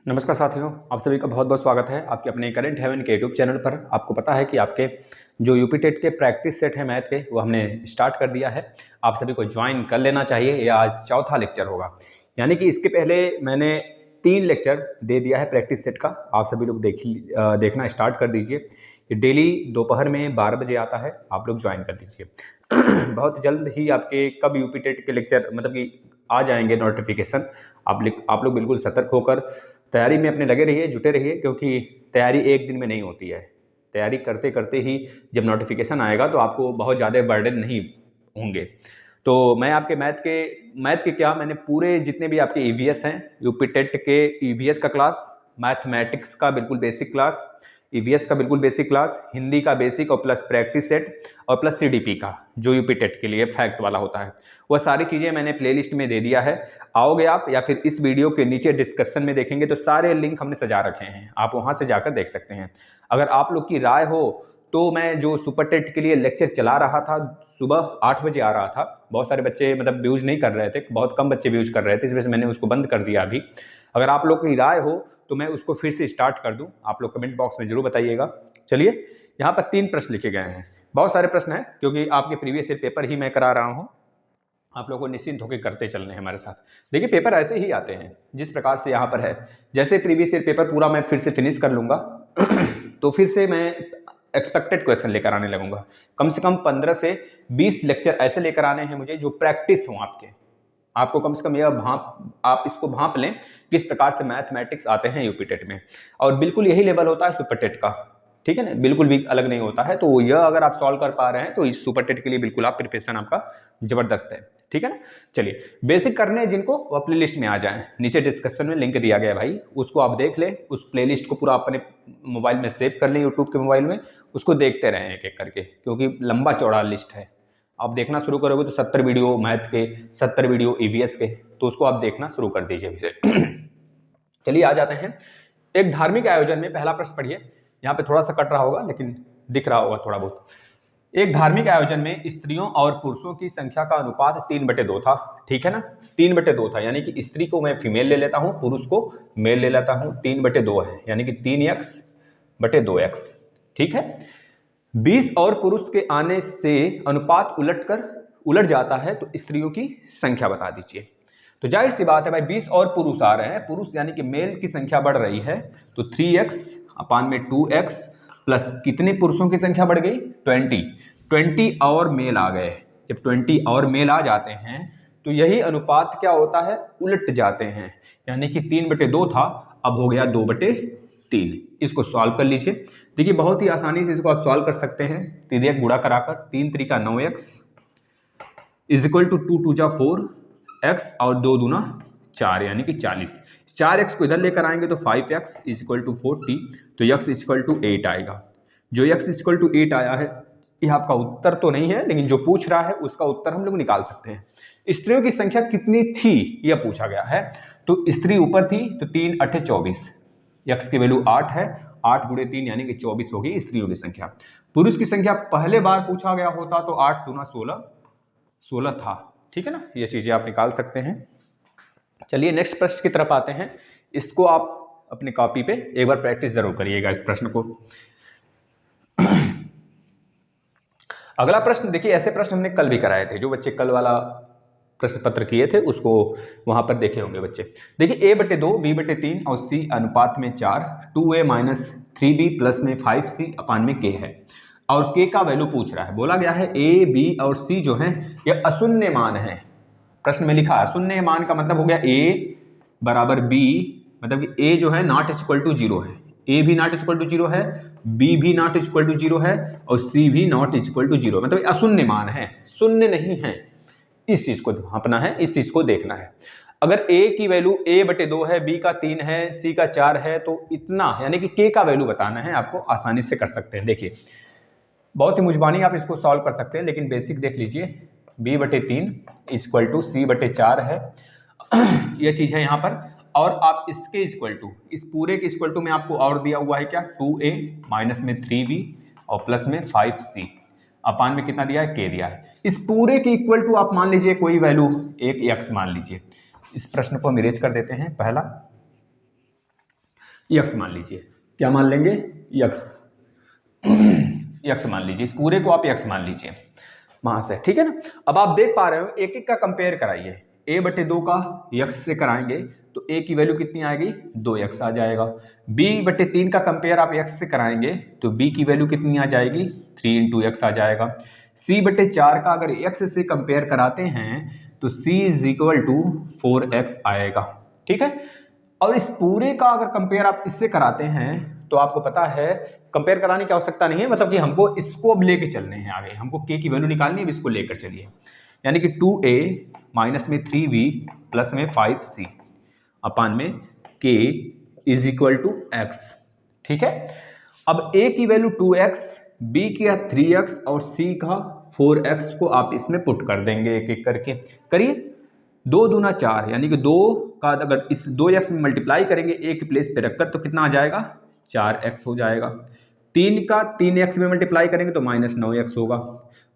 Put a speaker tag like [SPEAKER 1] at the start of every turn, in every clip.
[SPEAKER 1] नमस्कार साथियों, आप सभी का बहुत बहुत स्वागत है आपके अपने करंट हेवन के यूट्यूब चैनल पर। आपको पता है कि आपके जो यूपी टेट के प्रैक्टिस सेट है मैथ के, वो हमने स्टार्ट कर दिया है। आप सभी को ज्वाइन कर लेना चाहिए। ये आज चौथा लेक्चर होगा, यानी कि इसके पहले मैंने 3 लेक्चर दे दिया है प्रैक्टिस सेट का। आप सभी लोग देखना स्टार्ट कर दीजिए। ये डेली दोपहर में 12 बजे आता है, आप लोग ज्वाइन कर दीजिए। बहुत जल्द ही आपके कब यूपी टेट के लेक्चर मतलब कि आ जाएंगे नोटिफिकेशन। आप लोग बिल्कुल सतर्क होकर तैयारी में अपने लगे रहिए, जुटे रहिए, क्योंकि तैयारी एक दिन में नहीं होती है। तैयारी करते करते ही जब नोटिफिकेशन आएगा तो आपको बहुत ज़्यादा बर्डन नहीं होंगे। तो मैं आपके मैथ के क्या, मैंने पूरे जितने भी आपके ईवीएस हैं, यूपी टेट के ईवीएस का क्लास, मैथमेटिक्स का बिल्कुल बेसिक क्लास, ईवीएस का बिल्कुल बेसिक क्लास, हिंदी का बेसिक और प्लस प्रैक्टिस सेट और प्लस सीडीपी का जो यूपी टेट के लिए फैक्ट वाला होता है, वह सारी चीज़ें मैंने प्लेलिस्ट में दे दिया है। आओगे आप या फिर इस वीडियो के नीचे डिस्क्रिप्शन में देखेंगे तो सारे लिंक हमने सजा रखे हैं, आप वहां से जाकर देख सकते हैं। अगर आप लोग की राय हो तो मैं जो सुपर टेट के लिए लेक्चर चला रहा था, सुबह 8 बजे आ रहा था। बहुत सारे बच्चे मतलब व्यूज नहीं कर रहे थे, बहुत कम बच्चे व्यूज कर रहे थे, इस वजह से मैंने उसको बंद कर दिया अभी। अगर आप लोग की राय हो तो मैं उसको फिर से स्टार्ट कर दूं, आप लोग कमेंट बॉक्स में जरूर बताइएगा। चलिए, यहाँ पर 3 प्रश्न लिखे गए हैं। बहुत सारे प्रश्न हैं क्योंकि आपके प्रीवियस ईयर पेपर ही मैं करा रहा हूँ। आप लोगों को निश्चिंत होकर करते चलने हैं हमारे साथ। देखिए, पेपर ऐसे ही आते हैं जिस प्रकार से यहाँ पर है। जैसे प्रीवियस ईयर पेपर पूरा मैं फिर से फिनिश कर लूँगा तो फिर से मैं एक्सपेक्टेड क्वेश्चन लेकर आने लगूंगा। कम से कम 15 से 20 लेक्चर ऐसे लेकर आने हैं मुझे जो प्रैक्टिस हों आपके। आपको कम से कम यह आप इसको भांप लें किस प्रकार से मैथमेटिक्स आते हैं यूपी टेट में, और बिल्कुल यही लेवल होता है सुपर टेट का, ठीक है ना, बिल्कुल भी अलग नहीं होता है। तो यह अगर आप सॉल्व कर पा रहे हैं तो इस सुपर टेट के लिए बिल्कुल आप प्रिपरेशन आपका जबरदस्त है, ठीक है ना। चलिए, बेसिक करने हैं जिनको, वह प्ले लिस्ट में आ जाएं, नीचे डिस्क्रिप्शन में लिंक दिया गया है भाई, उसको आप देख लें। उस प्ले लिस्ट को पूरा अपने मोबाइल में सेव कर लें, यूट्यूब के मोबाइल में, उसको देखते रहें एक एक करके, क्योंकि लंबा चौड़ा लिस्ट है। आप देखना शुरू करोगे तो 70 वीडियो मैथ के, 70 वीडियो ईवीएस के, तो उसको आप देखना शुरू कर दीजिए इसे। चलिए, आ जाते हैं एक धार्मिक आयोजन में। पहला प्रश्न पढ़िए, यहाँ पे थोड़ा सा कट रहा होगा लेकिन दिख रहा होगा थोड़ा बहुत। एक धार्मिक आयोजन में स्त्रियों और पुरुषों की संख्या का अनुपात 3/2 था, ठीक है ना। 3/2 था, यानी कि स्त्री को मैं फीमेल ले लेता हूं, पुरुष को मेल ले लेता हूं। 3/2 है, यानी कि 3x/2x, ठीक है। 20 और पुरुष के आने से अनुपात उलट जाता है, तो स्त्रियों की संख्या बता दीजिए। तो जाहिर सी बात है भाई, 20 और पुरुष आ रहे हैं, पुरुष यानी कि मेल की संख्या बढ़ रही है, तो 3x/2x प्लस कितने पुरुषों की संख्या बढ़ गई, 20 और मेल आ गए। जब 20 और मेल आ जाते हैं तो यही अनुपात क्या होता है, उलट जाते हैं, यानी कि 3/2 था, अब हो गया 2/3। इसको सॉल्व कर लीजिए। देखिए, बहुत ही आसानी से इसको आप सॉल्व कर सकते हैं, 3 गुणा कराकर। 3 3 9x is equal to 2 2 4x और 2 दूना 4, यानी कि 40। 4x को इधर लेकर आएंगे तो 5x इज इक्वल टू 40, तो x इज इक्वल टू 8 आएगा। जो x इज इक्वल टू 8 आया है, यह आपका उत्तर तो नहीं है, लेकिन जो पूछ रहा है उसका उत्तर हम लोग निकाल सकते हैं। स्त्रियों की संख्या कितनी थी यह पूछा गया है, तो स्त्री ऊपर थी, तो 3 8 24, x की वैल्यू 8 है, 8 गुणे 3 यानी कि 24 होगी स्त्रियों की संख्या। पुरुष की संख्या पहले बार पूछा गया होता तो 8 दूना 16 था, ठीक है ना। ये चीजें आप निकाल सकते हैं। चलिए, नेक्स्ट प्रश्न की तरफ आते हैं। इसको आप अपनी कॉपी पे एक बार प्रैक्टिस जरूर करिएगा इस प्रश्न को। अगला प्रश्न देखिए, ऐसे प्रश्न हमने कल भी कराए थे, जो बच्चे कल वाला प्रश्न पत्र किए थे उसको वहां पर देखे होंगे बच्चे। देखिए, a/2 b/3 और c अनुपात में 4, 2a माइनस 3b प्लस में 5c अपान में k है, और k का वैल्यू पूछ रहा है। बोला गया है a, b और c जो है ये अशून्य मान है। प्रश्न में लिखा है अशून्य मान का मतलब हो गया a बराबर b, मतलब कि a जो है नॉट इक्वल टू 0 है, a भी नॉट इक्वल टू 0 है, b भी नॉट इक्वल टू 0 है, और c भी नॉट इक्वल टू 0, मतलब अशून्य मान है, शून्य नहीं है। इस चीज को भांपना है, इस चीज को देखना है। अगर a की वैल्यू a/2 है, b का 3 है, c का 4 है, तो इतना यानी कि k का वैल्यू बताना है। आपको आसानी से कर सकते हैं। देखिए, बहुत ही मुजबानी आप इसको सॉल्व कर सकते हैं, लेकिन बेसिक देख लीजिए। b/3 इक्वल टू c/4 है, यह चीज है यहाँ पर। और आप इसके इक्वल टू, इस पूरे के इक्वल टू में आपको और दिया हुआ है क्या, 2a माइनस में 3b और प्लस में 5c अपान में कितना दिया है, k दिया है। इस पूरे के इक्वल टू आप मान लीजिए कोई वैल्यू, 1 x मान लीजिए। इस प्रश्न को हम इरेज कर देते हैं। पहला यक्स मान लीजिए, क्या मान लेंगे, यक्स यक्स मान लीजिए, इस पूरे को आप यक्स मान लीजिए वहां से, ठीक है ना। अब आप देख पा रहे हो एक एक का कंपेयर कराइए, a/2 का यक्स से कराएंगे तो a की वैल्यू कितनी आएगी, 2x आ जाएगा। b/3 का कंपेयर आप x से कराएंगे तो b की वैल्यू कितनी आ जाएगी, 3 × x आ जाएगा। c/4 का अगर x से कंपेयर कराते हैं तो c = 4x आएगा, ठीक है। और इस पूरे का अगर कंपेयर आप इससे कराते हैं तो आपको पता है कंपेयर कराने की आवश्यकता नहीं है, मतलब कि हमको इसको अब लेके चलने हैं आगे, हमको k की वैल्यू निकालनी है, अब इसको लेकर चलिए। यानी कि 2a माइनस में 3b प्लस में 5c अपान में k = x, ठीक है। अब a की वैल्यू 2x, b का 3x और c का 4x को आप इसमें पुट कर देंगे एक एक करके, करिए। 2 दूना 4 यानी कि 2 का अगर इस 2x में मल्टीप्लाई करेंगे एक प्लेस पे रखकर तो कितना आ जाएगा, 4x हो जाएगा। 3 का 3x में मल्टीप्लाई करेंगे तो -9x होगा।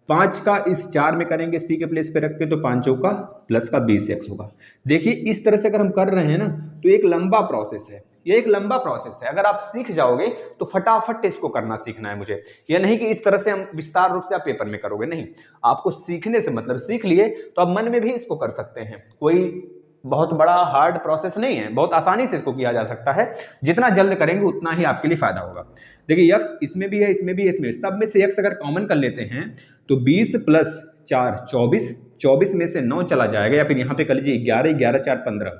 [SPEAKER 1] 5 का इस 4 में करेंगे c के प्लेस पे रख के तो 5 का प्लस का 20x होगा। देखिए इस तरह से अगर हम कर रहे हैं ना तो एक लंबा प्रोसेस है, ये एक लंबा प्रोसेस है। अगर आप सीख जाओगे तो फटाफट इसको करना सीखना है मुझे, ये नहीं कि इस तरह से हम विस्तार रूप से आप पेपर में करोगे, नहीं। आपको सीखने से मतलब सीख लिए तो आप मन में भी इसको कर सकते हैं, कोई बहुत बड़ा हार्ड प्रोसेस नहीं है, बहुत आसानी से इसको किया जा सकता है। जितना जल्द करेंगे उतना ही आपके लिए फायदा होगा। देखिए यक्स इसमें भी है, इसमें भी है, इसमें सब में से यक्स अगर कॉमन कर लेते हैं तो 20 + 4 24, 24 में से 9 चला जाएगा, या फिर यहाँ पे कर लीजिए 11, 11 × 4 15,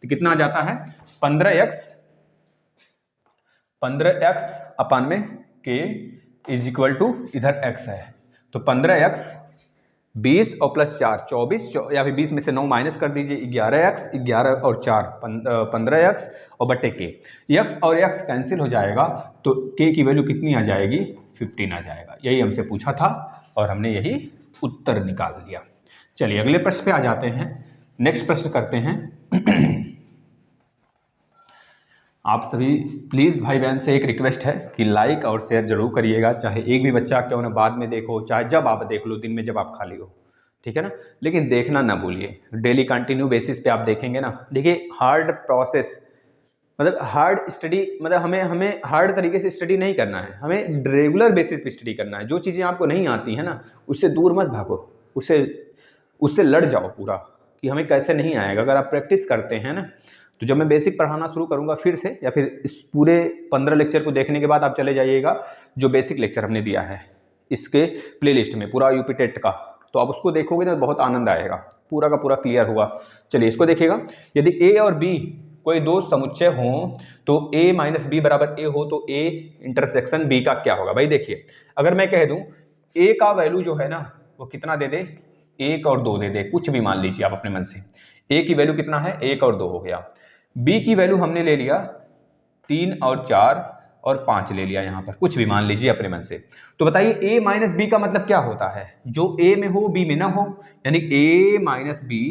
[SPEAKER 1] तो कितना आ जाता है 15x अपान में k = इधर x है तो 15x 20 और प्लस 4 24, या फिर 20 में से 9 माइनस कर दीजिए 11x, 11 और 4 15x और बटे k, x और x कैंसिल हो जाएगा तो k की वैल्यू कितनी आ जाएगी, 15 आ जाएगा। यही हमसे पूछा था और हमने यही उत्तर निकाल लिया। चलिए अगले प्रश्न पे आ जाते हैं, नेक्स्ट प्रश्न करते हैं। आप सभी प्लीज़ भाई बहन से एक रिक्वेस्ट है कि लाइक और शेयर जरूर करिएगा, चाहे एक भी बच्चा क्यों ना बाद में देखो, चाहे जब आप देख लो, दिन में जब आप खाली हो, ठीक है ना। लेकिन देखना ना भूलिए, डेली कंटिन्यू बेसिस पे आप देखेंगे ना। देखिए हार्ड प्रोसेस मतलब हार्ड स्टडी, मतलब हमें हार्ड तरीके से स्टडी नहीं करना है, हमें रेगुलर बेसिस पे स्टडी करना है। जो चीज़ें आपको नहीं आती है ना उससे दूर मत भागो, उससे लड़ जाओ पूरा कि हमें कैसे नहीं आएगा। अगर आप प्रैक्टिस करते हैं ना तो जब मैं बेसिक पढ़ाना शुरू करूंगा फिर से, या फिर इस पूरे 15 लेक्चर को देखने के बाद आप चले जाइएगा जो बेसिक लेक्चर हमने दिया है इसके प्लेलिस्ट में पूरा यूपी टेट का, तो आप उसको देखोगे ना बहुत आनंद आएगा, पूरा का पूरा क्लियर हुआ। चलिए इसको देखिएगा, यदि a और b कोई दो समुच्चय हो तो a - b = a हो तो a इंटरसेक्शन b का क्या होगा। भाई देखिए अगर मैं कह दूं a का वैल्यू जो है ना वो कितना दे दे, 1 और 2 दे दे, कुछ भी मान लीजिए आप अपने मन से। a की वैल्यू कितना है, 1 और 2 हो गया। b की वैल्यू हमने ले लिया 3 और 4 और 5 ले लिया, यहाँ पर कुछ भी मान लीजिए अपने मन से। तो बताइए a - b का मतलब क्या होता है, जो a में हो b में ना हो, यानी a - b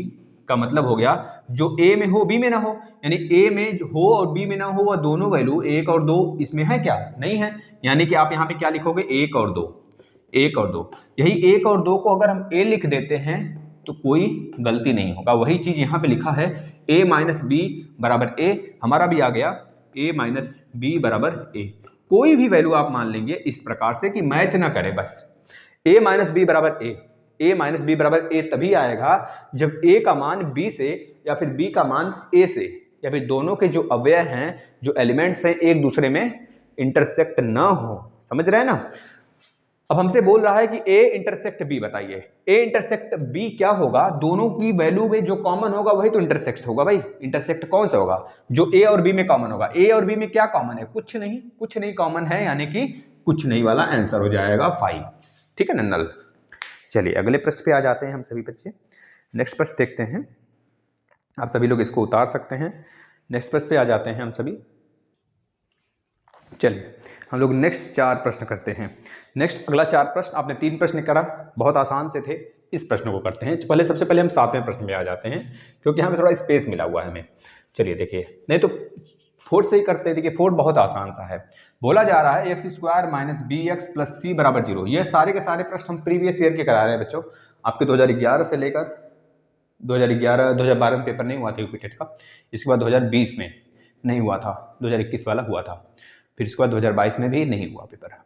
[SPEAKER 1] का मतलब हो गया जो a में हो b में ना हो, यानी a में हो और b में ना हो वह दोनों वैल्यू 1 और 2 इसमें है क्या, नहीं है। यानी कि आप यहाँ पे क्या लिखोगे, 1 और 2, 1 और 2। यही 1 और 2 को अगर हम a लिख देते हैं तो कोई गलती नहीं होगा, वही चीज यहाँ पे लिखा है a - b = a, हमारा भी आ गया a - b = a। कोई भी वैल्यू आप मान लेंगे इस प्रकार से कि मैच ना करे, बस a - b = a, a - b = a तभी आएगा जब a का मान b से या फिर b का मान a से, या फिर दोनों के जो अवयव हैं, जो एलिमेंट्स हैं, एक दूसरे में इंटरसेक्ट ना हो। समझ रहे हैं ना। अब हमसे बोल रहा है कि a इंटरसेक्ट b बताइए, a इंटरसेक्ट b क्या होगा, दोनों की वैल्यू में जो कॉमन होगा वही तो इंटरसेक्ट होगा। भाई इंटरसेक्ट कौन सा होगा, जो a और b में कॉमन होगा। a और b में क्या कॉमन है, कुछ नहीं, कुछ नहीं कॉमन है, यानी कि कुछ नहीं वाला आंसर हो जाएगा 5, ठीक है ना, नल। चलिए अगले प्रश्न पे आ जाते हैं हम सभी बच्चे, नेक्स्ट प्रश्न देखते हैं। आप सभी लोग इसको उतार सकते हैं। नेक्स्ट प्रश्न पे आ जाते हैं हम सभी। चलिए हम लोग नेक्स्ट 4 प्रश्न करते हैं। नेक्स्ट अगला 4 प्रश्न, आपने 3 प्रश्न करा, बहुत आसान से थे। इस प्रश्न को करते हैं। सबसे पहले हम 7वें प्रश्न में आ जाते हैं क्योंकि यहाँ पे थोड़ा स्पेस मिला हुआ है हमें। चलिए देखिए, नहीं तो 4 से ही करते हैं। देखिए 4 बहुत आसान सा है। बोला जा रहा है x² - bx + c = 0। ये सारे के सारे प्रश्न हम प्रीवियस ईयर के करा रहे हैं बच्चों, आपके 2011 से लेकर 2012 में पेपर नहीं हुआ था यूपी टेट का, इसके बाद 2020 में नहीं हुआ था, 2021 वाला हुआ था, फिर इसके बाद 2022 में भी नहीं हुआ पेपर है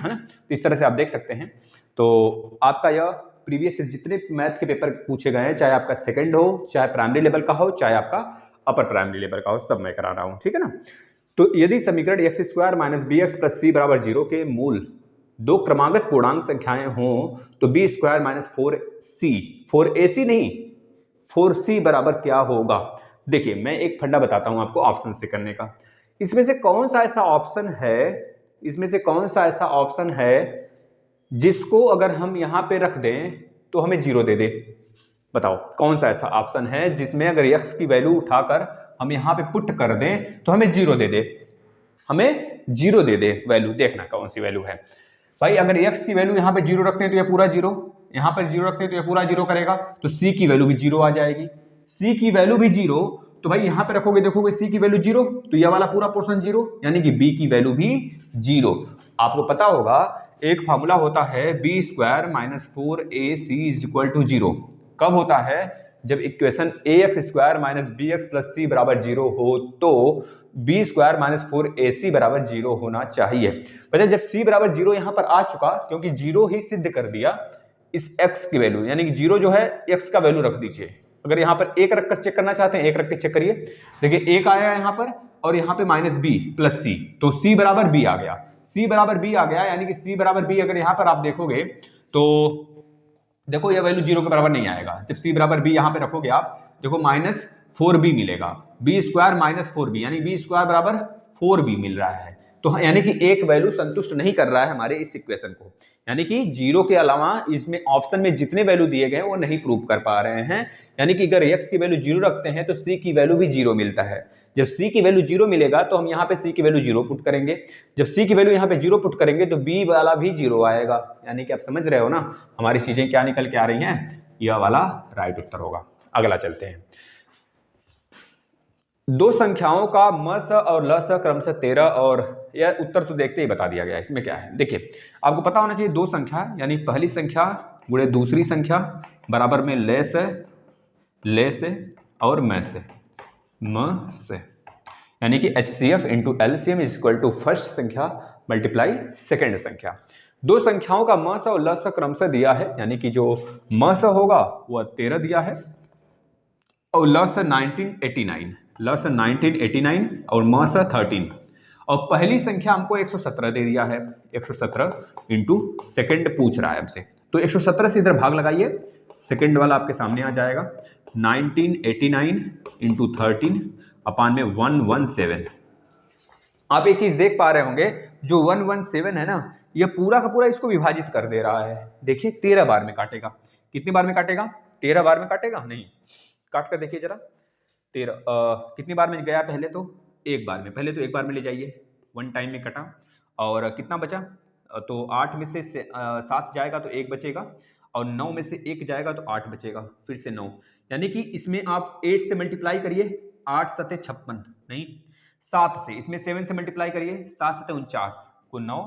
[SPEAKER 1] ना। तो इस तरह से आप देख सकते हैं। तो आपका यह प्रीवियस जितने मैथ के पेपर पूछे गए हैं, चाहे आपका सेकंड हो, चाहे प्राइमरी लेवल का हो, चाहे आपका अपर प्राइमरी लेवल का हो, सब मैं करा रहा हूँ, ठीक है ना। तो यदि समीकरण X square minus B X plus C बराबर 0 के मूल दो क्रमागत पूर्णांक संख्याएं हों तो बी स्क्वायर माइनस 4ac नहीं 4c बराबर क्या होगा। देखिए मैं एक फंडा बताता हूं आपको ऑप्शन से करने का। इसमें से कौन सा ऐसा ऑप्शन है जिसको अगर हम यहां पे रख दें तो हमें 0 दे दे। बताओ कौन सा ऐसा ऑप्शन है जिसमें अगर x की वैल्यू उठाकर हम यहां पे पुट कर दें तो हमें 0 दे दे, वैल्यू। देखना कौन सी वैल्यू है भाई। अगर x की वैल्यू यहां पे 0 रखते हैं तो यह पूरा 0, यहां पर 0 रखते हैं तो यह पूरा 0 करेगा, तो c की वैल्यू भी 0 आ जाएगी। c की वैल्यू भी 0 तो भाई यहां पे रखोगे, देखोगे c की वैल्यू 0 तो यह वाला पूरा पोर्शन 0, यानी कि b की वैल्यू भी 0। आपको पता होगा एक फार्मूला होता है B square minus 4ac is equal to 0। कब होता है? जब equation ax square minus B X plus C बराबर 0 हो तो बी स्क्वायर माइनस 4ac बराबर 0 होना चाहिए। पता जब c बराबर 0 यहां पर आ चुका, क्योंकि 0 ही सिद्ध कर दिया इस x की वैल्यू, यानी कि 0 जो है x का वैल्यू रख दीजिए। अगर यहां पर एक रखकर चेक करना चाहते हैं, एक रख के चेक करिए। देखिए एक आया यहां पर और यहां पे माइनस बी प्लस सी, तो c बराबर b आ गया, c बराबर b आ गया, यानी कि c बराबर b अगर यहां पर आप देखोगे तो देखो यह वैल्यू 0 के बराबर नहीं आएगा। जब c बराबर b यहां पे रखोगे आप देखो माइनस 4b मिलेगा, बी स्क्वायर माइनस 4b यानी बी स्क्वायर बराबर 4b मिल रहा है। तो यानी कि एक वैल्यू संतुष्ट नहीं कर रहा है हमारे इस इक्वेशन को, यानी कि 0 के अलावा इसमें ऑप्शन में जितने वैल्यू दिए गए वो नहीं प्रूव कर पा रहे हैं। यानी कि अगर x की वैल्यू 0 रखते हैं तो c की वैल्यू भी 0 मिलता है। जब c की वैल्यू 0 मिलेगा तो हम यहाँ पे c की वैल्यू 0 पुट करेंगे। जब c की वैल्यू यहाँ पे 0 पुट करेंगे तो b वाला भी 0 आएगा। यानी कि आप समझ रहे हो ना हमारी चीजें क्या निकल के आ रही हैं, यह वाला राइट उत्तर होगा। अगला चलते हैं। दो संख्याओं का म स और ल स क्रमशः 13 और यह उत्तर तो देखते ही बता दिया गया है। इसमें क्या है देखिए, आपको पता होना चाहिए दो संख्या यानी पहली संख्या गुणे दूसरी संख्या बराबर में ले से और म से, यानी कि HCF into LCM is equal to first संख्या मल्टीप्लाई सेकेंड संख्या। दो संख्याओं का म स और ल स क्रमशः दिया है, यानी कि जो म स होगा वह 13 दिया है और ल स 1989 और म स 13, और पहली संख्या हमको 117 दे दिया है। 117 इंटू सेकेंड पूछ रहा है हमसे, तो 117 से इधर भाग लगाइए, सेकेंड वाला आपके सामने आ जाएगा। 1989 इंटू 13 अपान में 117। आप एक चीज देख पा रहे होंगे, जो 117 है ना, यह पूरा का पूरा इसको विभाजित कर दे रहा है। देखिए 13 बार में काटेगा। कितनी बार में काटेगा? 13 बार में काटेगा। नहीं, काट कर देखिए जरा। 13 कितनी बार में गया? पहले तो एक बार में, पहले तो एक बार में ले जाइए, वन टाइम में कटा और कितना बचा? तो 8 में से 7 जाएगा तो 1 बचेगा, और 9 में से 1 जाएगा तो 8 बचेगा, फिर से 9। यानी कि इसमें आप 8 से मल्टीप्लाई करिए, 8 सते 56, नहीं 7 से, इसमें 7 से मल्टीप्लाई करिए, 7 सते 49 को 9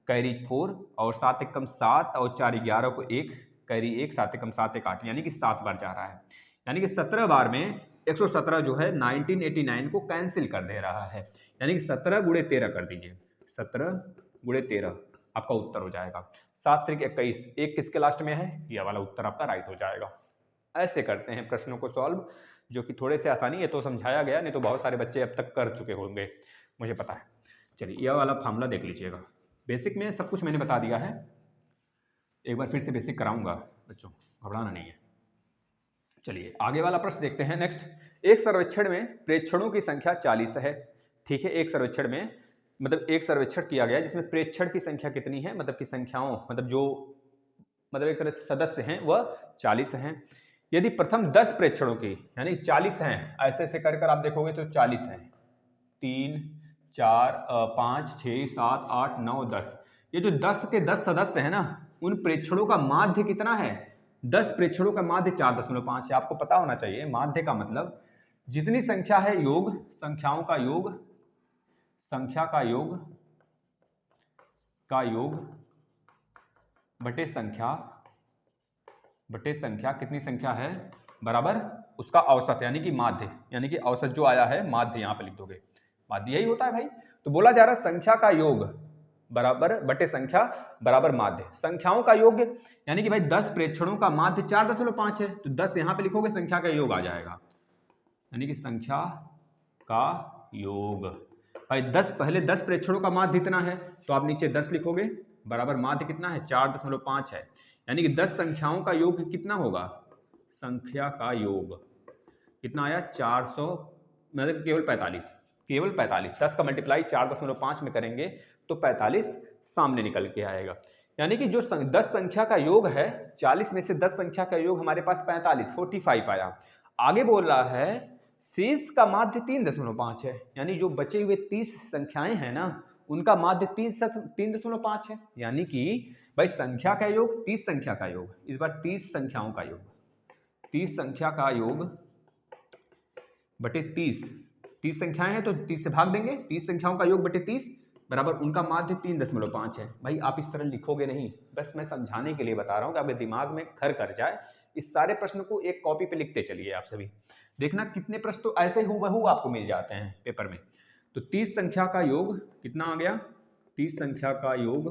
[SPEAKER 1] कैरी 4 और 7 एकम 7 और 4 11 को 1 कैरी 1, 7 एकम 7 1 8, यानी कि 7 बार जा रहा है। यानी कि 17 बार में 117 जो है 1989 को कैंसिल कर दे रहा है। यानी कि 17 गुणे 13 कर दीजिए, 17 गुणे 13 आपका उत्तर हो जाएगा 7 त्रिक 21। एक किसके लास्ट में है? यह वाला उत्तर आपका राइट हो जाएगा। ऐसे करते हैं प्रश्नों को सॉल्व, जो कि थोड़े से आसानी है तो समझाया गया, नहीं तो बहुत सारे बच्चे अब तक कर चुके होंगे, मुझे पता है। चलिए यह वाला फार्मूला देख लीजिएगा। बेसिक में सब कुछ मैंने बता दिया है, एक बार फिर से बेसिक कराऊंगा बच्चों, घबराना नहीं है। चलिए आगे वाला प्रश्न देखते हैं। नेक्स्ट, एक सर्वेक्षण में प्रेक्षणों की संख्या 40 है। ठीक है, एक सर्वेक्षण में मतलब एक सर्वेक्षण किया गया जिसमें प्रेक्षण की संख्या कितनी है, मतलब कि संख्याओं मतलब जो मतलब एक तरह से सदस्य हैं वह 40 हैं। यदि प्रथम 10 प्रेक्षणों की यानी 40 हैं, ऐसे ऐसे कर कर आप देखोगे तो 40 हैं, 3 4 5 6 7 8 9 10। ये जो 10 के 10 सदस्य हैं ना, उन प्रेक्षणों का माध्य कितना है? 10 प्रेक्षणों का माध्य 4.5 है। आपको पता होना चाहिए माध्य का मतलब जितनी संख्या है योग, संख्याओं का योग, संख्या का योग बटे संख्या कितनी संख्या है बराबर उसका औसत, यानी कि माध्य। यानी कि औसत जो आया है माध्य यहाँ पे लिख दोगे, माध्य यही होता है भाई। तो बोला जा रहा है संख्या का योग बराबर बटे संख्या बराबर माध्य। संख्याओं का योग यानी कि भाई 10 प्रेक्षणों का माध्य 4.5 है, तो 10 यहाँ पे लिखोगे संख्या का योग आ जाएगा, यानी कि संख्या का योग। भाई 10 पहले 10 प्रेक्षणों का माध्य इतना है, तो आप नीचे 10 लिखोगे बराबर माध्य कितना है 4.5 है, यानी कि 10 संख्याओं का योग कितना होगा, संख्या का योग कितना आया 400 मतलब केवल 45, केवल 45। 10 का मल्टीप्लाई 4.5 में करेंगे तो 45 सामने निकल के आएगा, यानी कि जो 10 संख्या का योग है 40 में से 10 संख्या का योग हमारे पास 45 आया। आगे बोल रहा है शेष का माध्य 3.5 है, यानी जो बचे हुए 30 संख्याएं हैं ना उनका माध्य 3.5 है, यानी कि भाई संख्या का योग 30 संख्या का योग, इस बार 30 संख्याओं का योग, 30 संख्या का योग बटे 30 संख्याएं हैं तो 30 से भाग देंगे, 30 संख्याओं का योग बटे 30 बराबर उनका माध्य 3.5 है। भाई आप इस तरह लिखोगे नहीं, बस मैं समझाने के लिए बता रहा हूं कि आपके दिमाग में घर कर जाए। इस सारे प्रश्न को एक कॉपी पे लिखते चलिए आप सभी, देखना कितने प्रश्न तो ऐसे हूबहू आपको मिल जाते हैं पेपर में। तो 30 संख्या का योग कितना आ गया, 30 संख्या का योग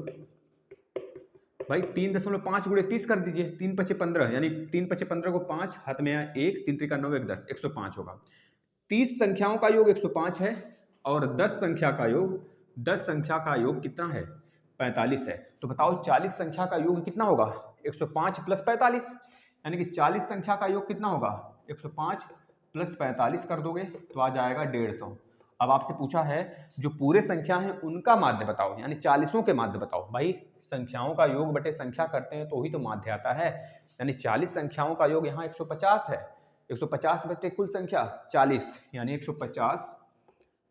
[SPEAKER 1] भाई 3.5 गुणे 30 कर दीजिए, 3 पचे 15, यानी 3 पचे 15 को 5 हाथ में आया 1, 3 त्रिका 9 1 10, 105 होगा। 30 संख्याओं का योग 105 है और 10 संख्या का योग, 10 संख्या का योग कितना है 45 है। तो बताओ 40 संख्या का योग कितना होगा 105 प्लस 45, यानी कि 40 संख्या का योग कितना होगा 105 प्लस 45 कर दोगे तो आ जाएगा 150। अब आपसे पूछा है जो पूरे संख्या है उनका माध्य बताओ, यानी 40 के माध्य बताओ। भाई संख्याओं का योग बटे संख्या करते हैं तो ही तो माध्य आता है, यानी 40 संख्याओं का योग यहाँ 150 है, 150 बटे कुल संख्या 40, यानी 150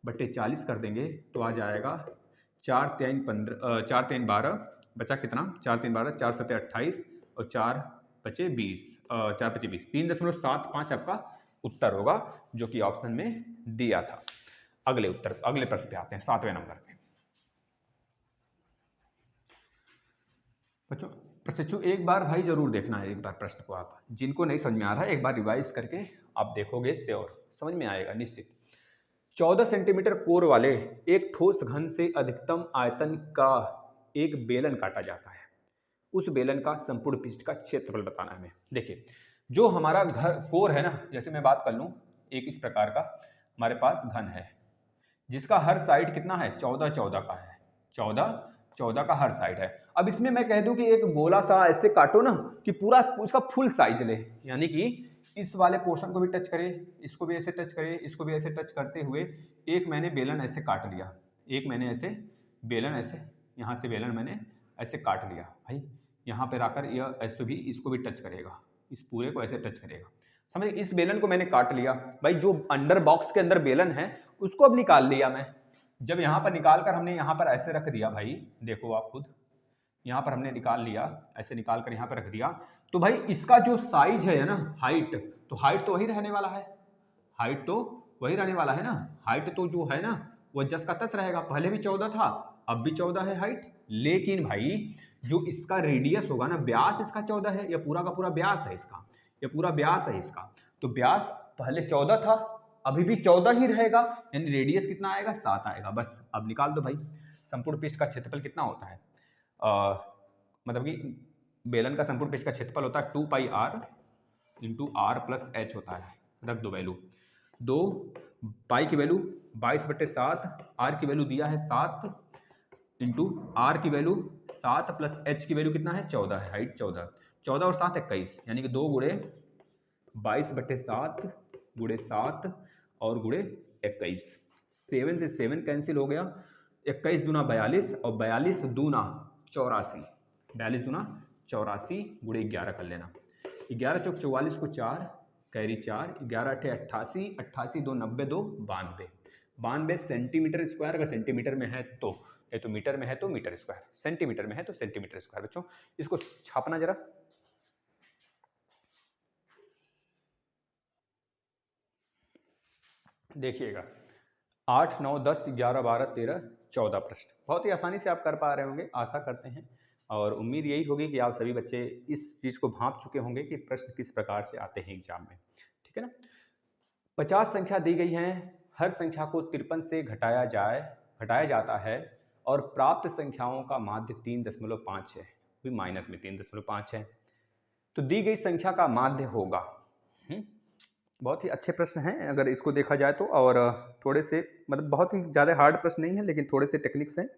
[SPEAKER 1] बटे 40 कर देंगे तो आ जाएगा 4 3 15 4 3 12 बचा कितना 4 3 12 4 7 28 और 4 पचे 20 4 पचे 20 3.75 आपका उत्तर होगा जो कि ऑप्शन में दिया था। अगले प्रश्न पे आते हैं 7वें नंबर पे। बच्चों प्रशिक्षु एक बार भाई जरूर देखना है, एक बार प्रश्न को आप जिनको नहीं समझ में आ रहा है एक बार रिवाइज करके आप देखोगे श्योर समझ में आएगा निश्चित। 14 सेंटीमीटर कोर वाले एक ठोस घन से अधिकतम आयतन का एक बेलन काटा जाता है, उस बेलन का संपूर्ण पृष्ठ का क्षेत्रफल बताना है हमें। देखिए जो हमारा घर कोर है ना, जैसे मैं बात कर लूं एक इस प्रकार का हमारे पास घन है जिसका हर साइड कितना है 14 का है, 14 का हर साइड है। अब इसमें मैं कह दूं कि एक गोला सा ऐसे काटो ना कि पूरा उसका फुल साइज ले, यानी कि इस वाले पोर्शन को भी टच करे, इसको भी ऐसे टच करे, इसको भी ऐसे टच करते हुए एक मैंने बेलन ऐसे काट लिया, एक मैंने ऐसे बेलन ऐसे यहाँ से बेलन मैंने ऐसे काट लिया। भाई यहाँ पर आकर यह ऐसे भी इसको भी टच करेगा, इस पूरे को ऐसे टच करेगा, समझ। इस बेलन को मैंने काट लिया। भाई जो अंडर बॉक्स के अंदर बेलन है उसको अब निकाल लिया मैं। जब यहाँ पर निकाल कर हमने यहाँ पर ऐसे रख दिया, भाई देखो आप खुद यहाँ पर हमने निकाल लिया, ऐसे निकाल कर यहाँ पर रख दिया, तो भाई इसका जो साइज है ना हाइट, तो हाइट तो वही रहने वाला है, हाइट तो वही रहने वाला है ना, हाइट तो जो है ना वो जस का तस रहेगा, पहले भी 14 था अब भी 14 है हाइट। लेकिन भाई जो इसका रेडियस होगा ना, व्यास इसका 14 है, यह पूरा का पूरा व्यास है इसका, यह पूरा व्यास है इसका, तो व्यास पहले 14 था अभी भी 14 ही रहेगा, यानी रेडियस कितना आएगा 7 आएगा। बस अब निकाल दो भाई संपूर्ण पृष्ठ का क्षेत्रफल कितना होता है, मतलब कि बेलन का संपूर्ण पृष्ठ का क्षेत्रफल होता है 2 pi r into R plus H होता है। रख दो वैल्यू, 2 पाई की वैल्यू 22/7, आर की वैल्यू दिया है 7 इंटू आर की वैल्यू 7 प्लस एच की वैल्यू कितना है 14 है, हाइट 14 और 7 21, यानी कि 2 गुणे 22/7 गुणे 7 और गुणे 21, 7 से 7 कैंसिल हो गया, 21 दूना 42 और 42 दूना 84, 42 दूना 84 गुणे 11 कर लेना, 11 चौक 44 को 4 कैरी 4, 11 अठे 88, 88 2 90 2 92, 92 सेंटीमीटर स्क्वायर, अगर सेंटीमीटर में है तो, ये तो मीटर में है तो मीटर स्क्वायर, सेंटीमीटर में है तो सेंटीमीटर स्क्वायर। बच्चों इसको छापना जरा, देखिएगा 8 9 10 11 12 13 14 प्रश्न बहुत ही आसानी से आप कर पा रहे होंगे, आशा करते हैं, और उम्मीद यही होगी कि आप सभी बच्चे इस चीज़ को भांप चुके होंगे कि प्रश्न किस प्रकार से आते हैं एग्जाम में, ठीक है ना। 50 संख्या दी गई हैं, हर संख्या को 53 से घटाया जाता है और प्राप्त संख्याओं का माध्य 3.5 है, भी माइनस में 3.5 है, तो दी गई संख्या का माध्य होगा। बहुत ही अच्छे प्रश्न हैं अगर इसको देखा जाए तो, और थोड़े से मतलब बहुत ही ज़्यादा हार्ड प्रश्न नहीं है, लेकिन थोड़े से टेक्निक्स हैं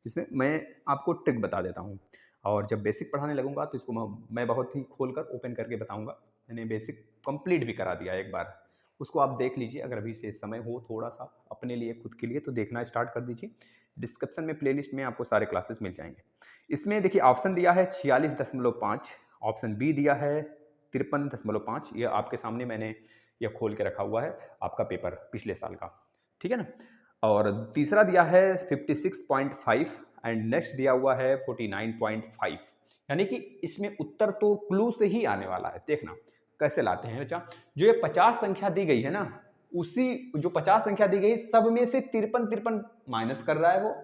[SPEAKER 1] जिसमें मैं आपको ट्रिक बता देता हूँ। और जब बेसिक पढ़ाने लगूंगा तो इसको मैं बहुत ही खोलकर ओपन करके बताऊंगा। मैंने बेसिक कंप्लीट भी करा दिया एक बार, उसको आप देख लीजिए अगर अभी से समय हो थोड़ा सा अपने लिए खुद के लिए, तो देखना स्टार्ट कर दीजिए। डिस्क्रिप्शन में प्लेलिस्ट में आपको सारे क्लासेस मिल जाएंगे। इसमें देखिए ऑप्शन दिया है 46.5, ऑप्शन बी दिया है 53.5। ये आपके सामने मैंने यह खोल के रखा हुआ है, आपका पेपर पिछले साल का, ठीक है ना। और तीसरा दिया है 56.5 एंड नेक्स्ट दिया हुआ है 49.5। यानी कि इसमें उत्तर तो क्लू से ही आने वाला है। देखना कैसे लाते हैं बच्चा। जो ये 50 संख्या दी गई है ना, उसी जो 50 संख्या दी गई सब में से 53 माइनस कर रहा है वो।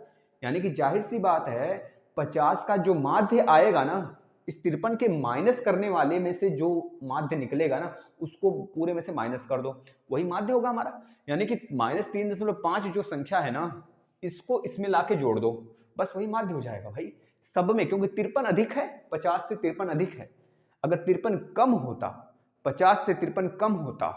[SPEAKER 1] यानी कि जाहिर सी बात है 50 का जो माध्य आएगा ना, इस 53 के माइनस करने वाले में से जो माध्य निकलेगा ना, उसको पूरे में से माइनस कर दो, वही माध्य होगा हमारा। यानी कि -3.5 जो संख्या है ना, इसको इसमें लाके जोड़ दो, बस वही माध्य हो जाएगा भाई सब में। क्योंकि 53 अधिक है, 50 से 53 अधिक है। अगर 53 कम होता, 50 से 53 कम होता,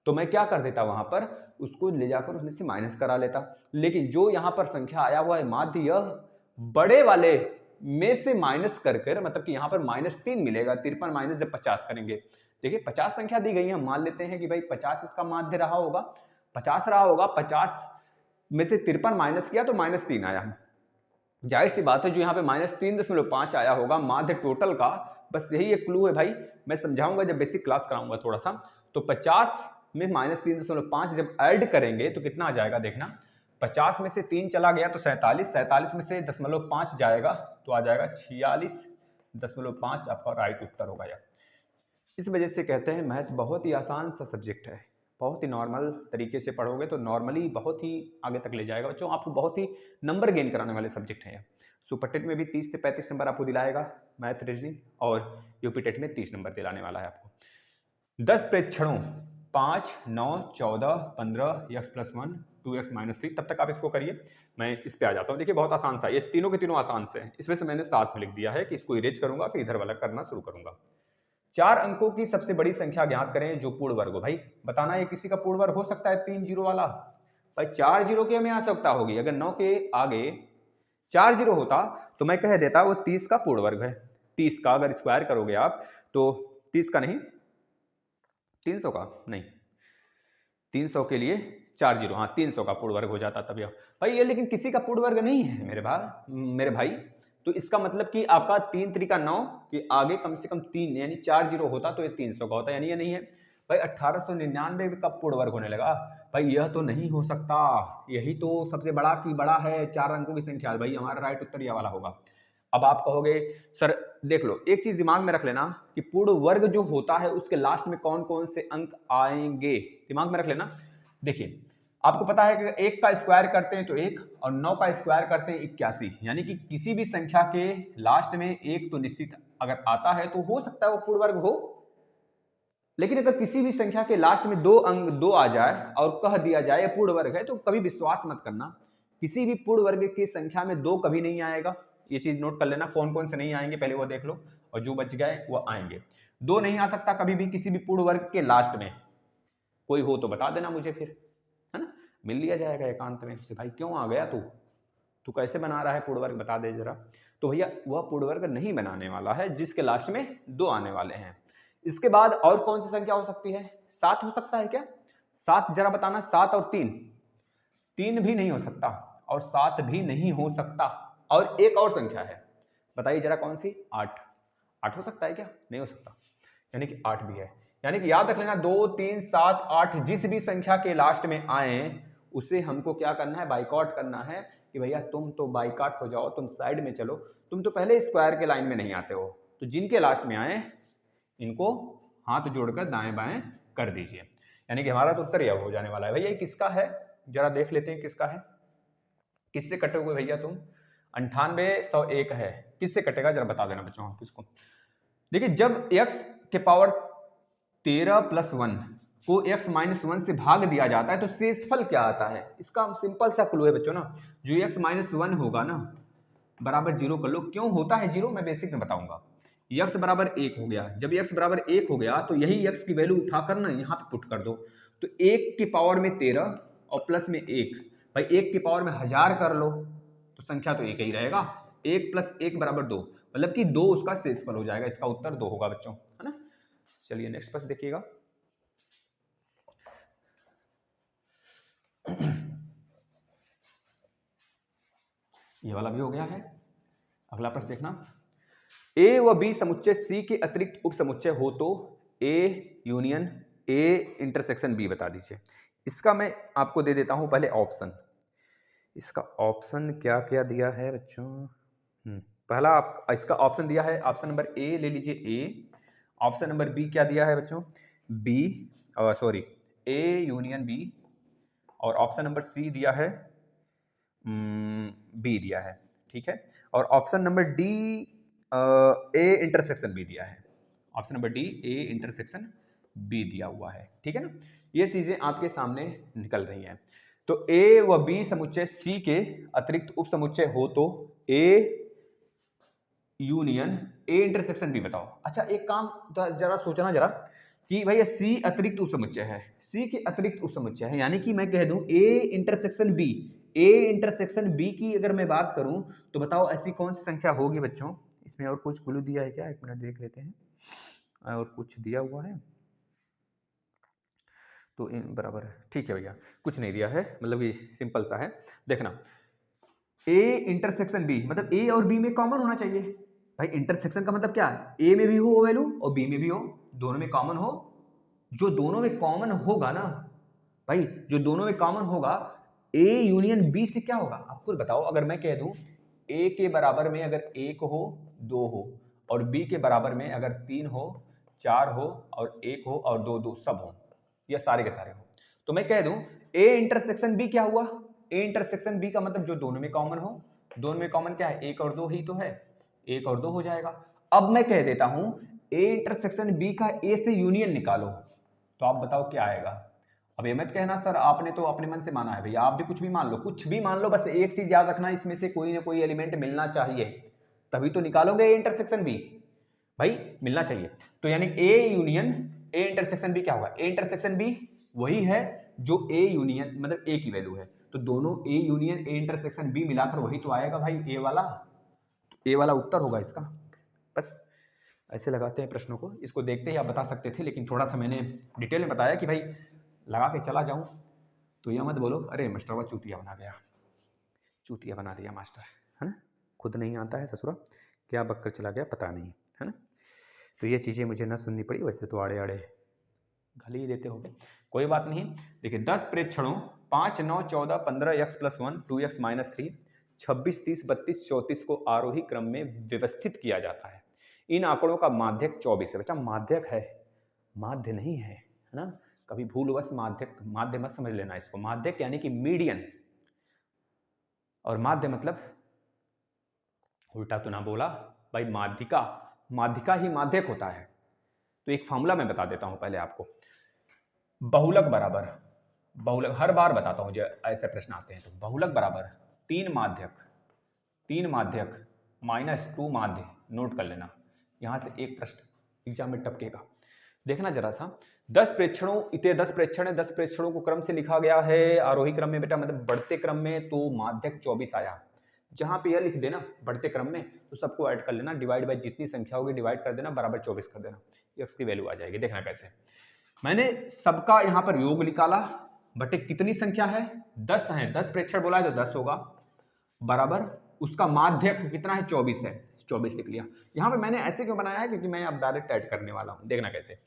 [SPEAKER 1] तो मैं क्या कर देता वहां पर, उसको ले जाकर उसमें से माइनस करा लेता। लेकिन जो यहां पर संख्या आया हुआ है माध्य, यह बड़े वाले में से माइनस कर कर, मतलब कि यहां पर -3 मिलेगा। 53 माइनस जब 50 करेंगे, देखिए 50 संख्या दी गई है, मान लेते हैं कि भाई 50 इसका माध्य रहा होगा, 50 रहा होगा, 50 में से 53 माइनस किया तो -3 आया। जाहिर सी बात है जो यहाँ पे -3.5 आया होगा माध्य टोटल का, बस यही एक क्लू है भाई। मैं समझाऊंगा जब बेसिक क्लास कराऊंगा थोड़ा सा। तो 50 में -3.5 जब ऐड करेंगे तो कितना आ जाएगा, देखना 50 में से 3 चला गया तो 47, 47 में से 0.5 जाएगा तो आ जाएगा 46.5। आपका राइट उत्तर होगा यार। इस वजह से कहते हैं मैथ बहुत ही आसान सा सब्जेक्ट है, बहुत ही नॉर्मल तरीके से पढ़ोगे तो नॉर्मली बहुत ही आगे तक ले जाएगा बच्चों। आपको बहुत ही नंबर गेन कराने वाले सब्जेक्ट हैं। सुपर टेट में भी 30 से 35 नंबर आपको दिलाएगा मैथ रीजनिंग, और यूपी टेट में 30 नंबर दिलाने वाला है आपको। 10 प्रेक्षणों 5, 9, 14, 15, x+1, 2x-3, तब तक आप इसको करिए। मैं इस पे आ जाता हूँ। देखिए बहुत आसान सा, ये तीनों के तीनों आसान से हैं, इस वजह से मैंने साथ में लिख दिया है कि इसको इरेज करूंगा फिर इधर वाला करना शुरू करूंगा। 4 अंकों की सबसे बड़ी संख्या ज्ञात करें जो पूर्ण वर्ग हो। भाई बताना ये किसी का पूर्ण वर्ग हो सकता है 3 जीरो वाला? भाई 4 जीरो की हमें आवश्यकता होगी। अगर 9 के आगे 4 जीरो होता तो मैं कह देता वो 30 का पूर्ण वर्ग है। 30 का अगर स्क्वायर करोगे आप तो 30 का नहीं, 300 का नहीं, 300 के लिए 4 जीरो, हाँ 300 का पूर्ण वर्ग हो जाता तब यह। भाई ये लेकिन किसी का पूर्ण वर्ग नहीं है मेरे भाई। तो इसका मतलब कि आपका 3 त्रिका 9 के आगे कम से कम 3 यानी 4 जीरो होता तो ये 300 का होता, यानी ये नहीं है। भाई 1899 का पूर्ण वर्ग होने लगा। भाई यह तो नहीं हो सकता, यही तो सबसे बड़ा की बड़ा है 4 अंकों की संख्या। भाई हमारा राइट उत्तर यह वाला होगा। अब आप कहोगे सर देख लो, एक चीज दिमाग में रख लेना कि पूर्ण वर्ग जो होता है उसके लास्ट में कौन कौन से अंक आएंगे, दिमाग में रख लेना। देखिए आपको पता है कि 1 का स्क्वायर करते हैं तो 1 और 9 का स्क्वायर करते हैं 81, यानी कि किसी भी संख्या के लास्ट में 1 तो निश्चित अगर आता है तो हो सकता है वो पूर्ण वर्ग हो। लेकिन अगर किसी भी संख्या के लास्ट में 2 अंक 2 आ जाए और कह दिया जाए पूर्ण वर्ग है, तो कभी विश्वास मत करना। किसी भी पूर्ण वर्ग की संख्या में 2 कभी नहीं आएगा। ये चीज नोट कर लेना, कौन कौन से नहीं आएंगे पहले वो देख लो, और जो बच गए वो आएंगे। 2 नहीं आ सकता कभी भी किसी भी पूर्ण वर्ग के लास्ट में। कोई हो तो बता देना मुझे, फिर है ना, मिल लिया जाएगा एकांत में से। भाई क्यों आ गया तू कैसे बना रहा है पूर्ण वर्ग, बता दे जरा। तो भैया वह पूर्ण वर्ग नहीं बनाने वाला है जिसके लास्ट में 2 आने वाले हैं। इसके बाद और कौन सी संख्या हो सकती है? 7 हो सकता है क्या? 7 जरा बताना। 7 और 3 भी नहीं हो सकता, और 7 भी नहीं हो सकता। और एक और संख्या है, बताइए जरा कौन सी? 8 हो सकता है क्या? नहीं हो सकता, यानी कि 8 भी है। यानी कि याद रख लेना 2, 3, 7, 8 जिस भी संख्या के लास्ट में आए उसे हमको क्या करना है, बाइकआउट करना है कि भैया तुम तो बाइकआउट हो जाओ, तुम साइड में चलो, तुम तो पहले स्क्वायर के लाइन में नहीं आते हो। तो जिनके लास्ट में आए इनको हाथ जोड़कर दाएं बाएं कर दीजिए। यानी कि हमारा तो उत्तर यह हो जाने वाला है। भैया किसका है जरा देख लेते हैं किसका है। किससे कटोगे भैया तुम? 9801 है, किससे कटेगा जरा बता देना बच्चों आप इसको। देखिए जब x के पावर 13 + 1 को x माइनस 1 से भाग दिया जाता है तो शेषफल क्या आता है? इसका सिंपल सा क्लू है बच्चों ना, जो x माइनस 1 होगा ना बराबर 0 कर लो। क्यों होता है 0 मैं बेसिक में बताऊंगा। x बराबर 1 हो गया, जब x बराबर 1 हो गया तो यही x की वैल्यू उठाकर ना यहाँ पे पुट कर दो, तो 1 की पावर में 13 और प्लस में 1, भाई 1 की पावर में 1000 कर लो तो संख्या तो एक ही रहेगा। 1 प्लस 1 बराबर 2, मतलब कि 2 उसका शेषफल हो जाएगा। इसका उत्तर 2 होगा बच्चों, है ना। चलिए नेक्स्ट प्रश्न देखिएगा। ये वाला भी हो गया है। अगला प्रश्न देखना, ए व बी समुच्चय सी के अतिरिक्त उप समुच्चय हो तो A union A intersection B बता दीजिए। इसका मैं आपको दे देता हूं पहले ऑप्शन। इसका ऑप्शन क्या क्या दिया है बच्चों? पहला आप इसका ऑप्शन दिया है, ऑप्शन नंबर ए ले लीजिए ए। ऑप्शन नंबर बी क्या दिया है बच्चों? B, sorry A union B. और ऑप्शन नंबर सी दिया है बी दिया है, ठीक है। और option number D A intersection B दिया है। Option number D A intersection B दिया हुआ है, ठीक है ना। ये चीजें आपके सामने निकल रही हैं। तो ए व बी समुच्चय सी के अतिरिक्त उप समुच्चय हो तो A union A intersection B बताओ। अच्छा एक काम जरा सोचना जरा कि भाई सी अतिरिक्त उप समुच्चय है, सी के अतिरिक्त उप समुच्चय है, यानी कि मैं कह दूं A intersection B, A intersection B की अगर मैं बात करूं तो बताओ ऐसी कौन सी संख्या होगी बच्चों? इसमें और कुछ क्लू दिया है क्या? एक मिनट देख लेते हैं, और कुछ दिया हुआ है तो इन बराबर है, ठीक है भैया, कुछ नहीं दिया है, मतलब ये सिंपल सा है। देखना ए इंटरसेक्शन बी मतलब ए और बी में कॉमन होना चाहिए। भाई इंटरसेक्शन का मतलब क्या है? ए में भी हो वैल्यू और बी में भी हो, दोनों में कॉमन हो। जो दोनों में कॉमन होगा ना भाई, जो दोनों में कॉमन होगा ए यूनियन बी से क्या होगा आपको बताओ। अगर मैं कह दूं ए के बराबर में अगर 1 हो 2 हो और बी के बराबर में अगर 3 हो 4 हो और 1 हो और 2 2 सब हो, या सारे के सारे हो, तो मैं कह दूं ए इंटरसेक्शन बी क्या हुआ? ए इंटरसेक्शन बी का मतलब जो दोनों में कॉमन हो। दोनों में कॉमन क्या है? 1 और 2 ही तो है, 1 और 2 हो जाएगा। अब मैं कह देता हूं ए इंटरसेक्शन बी का ए से यूनियन निकालो, तो आप बताओ क्या आएगा। अब ये मत कहना सर आपने तो अपने मन से माना है, भैया आप भी कुछ भी मान लो, कुछ भी मान लो, बस एक चीज याद रखना इसमें से कोई ना कोई एलिमेंट मिलना चाहिए, तभी तो निकालोगे ए इंटरसेक्शन बी, भाई मिलना चाहिए। तो यानी A union A intersection B क्या होगा? ए इंटरसेक्शन बी वही है जो ए यूनियन मतलब ए की वैल्यू है, तो दोनों A union A intersection B मिलाकर वही तो आएगा भाई ए वाला, तो ए वाला उत्तर होगा इसका। बस ऐसे लगाते हैं प्रश्नों को, इसको देखते ही आप बता सकते थे, लेकिन थोड़ा सा मैंने डिटेल में बताया कि भाई लगा के चला जाऊं तो यह मत बोलो अरे मास्टर चूतिया बना गया, चूतिया बना दिया मास्टर, है ना। खुद नहीं आता है ससुरा, क्या बककर चला गया पता नहीं, है ना। तो ये चीज़ें मुझे ना सुननी पड़ी, वैसे तो आड़े आड़े गाली ही देते होंगे, कोई बात नहीं। देखिए 10 प्रेक्षणों 5 9 14 15 x + 1 2x - 3 26 30 32 34 को आरोही क्रम में व्यवस्थित किया जाता है। इन आंकड़ों का माध्यक 24 है। बच्चा माध्यक है, माध्य नहीं है ना। कभी भूलवश माध्यक माध्य मत समझ लेना इसको। माध्यक यानी कि मीडियन, और माध्य मतलब उल्टा तो ना बोला भाई, माध्यिका, माध्यिका ही माध्यक होता है। तो एक फॉर्मूला मैं बता देता हूं पहले आपको। बहुलक बराबर, बहुलक हर बार बताता हूं जब ऐसे प्रश्न आते हैं, तो बहुलक बराबर 3 माध्यक, 3 माध्यक -2 माध्य, नोट कर लेना। यहां से एक प्रश्न एग्जाम में टपकेगा, देखना जरा सा। 10 प्रेक्षणों, इतने 10 प्रेक्षण है, 10 प्रेक्षणों को क्रम से लिखा गया है आरोही क्रम में बेटा, मतलब बढ़ते क्रम में, तो माध्यक 24 आया। जहां पे यह लिख देना बढ़ते क्रम में, तो सबको ऐड कर लेना, डिवाइड बाय जितनी संख्या होगी डिवाइड कर देना, बराबर 24 कर देना, एक्स की वैल्यू आ जाएगी। देखना कैसे, मैंने सबका यहां पर योग निकाला, बटे कितनी संख्या है 10 है, 10 प्रेक्षण बोला है तो 10 होगा, बराबर उसका माध्यक कितना है 24 है, 24 लिख लिया। यहां पे मैंने ऐसे क्यों बनाया है, क्योंकि मैं अब डायरेक्ट ऐड करने वाला हूं। देखना कैसे,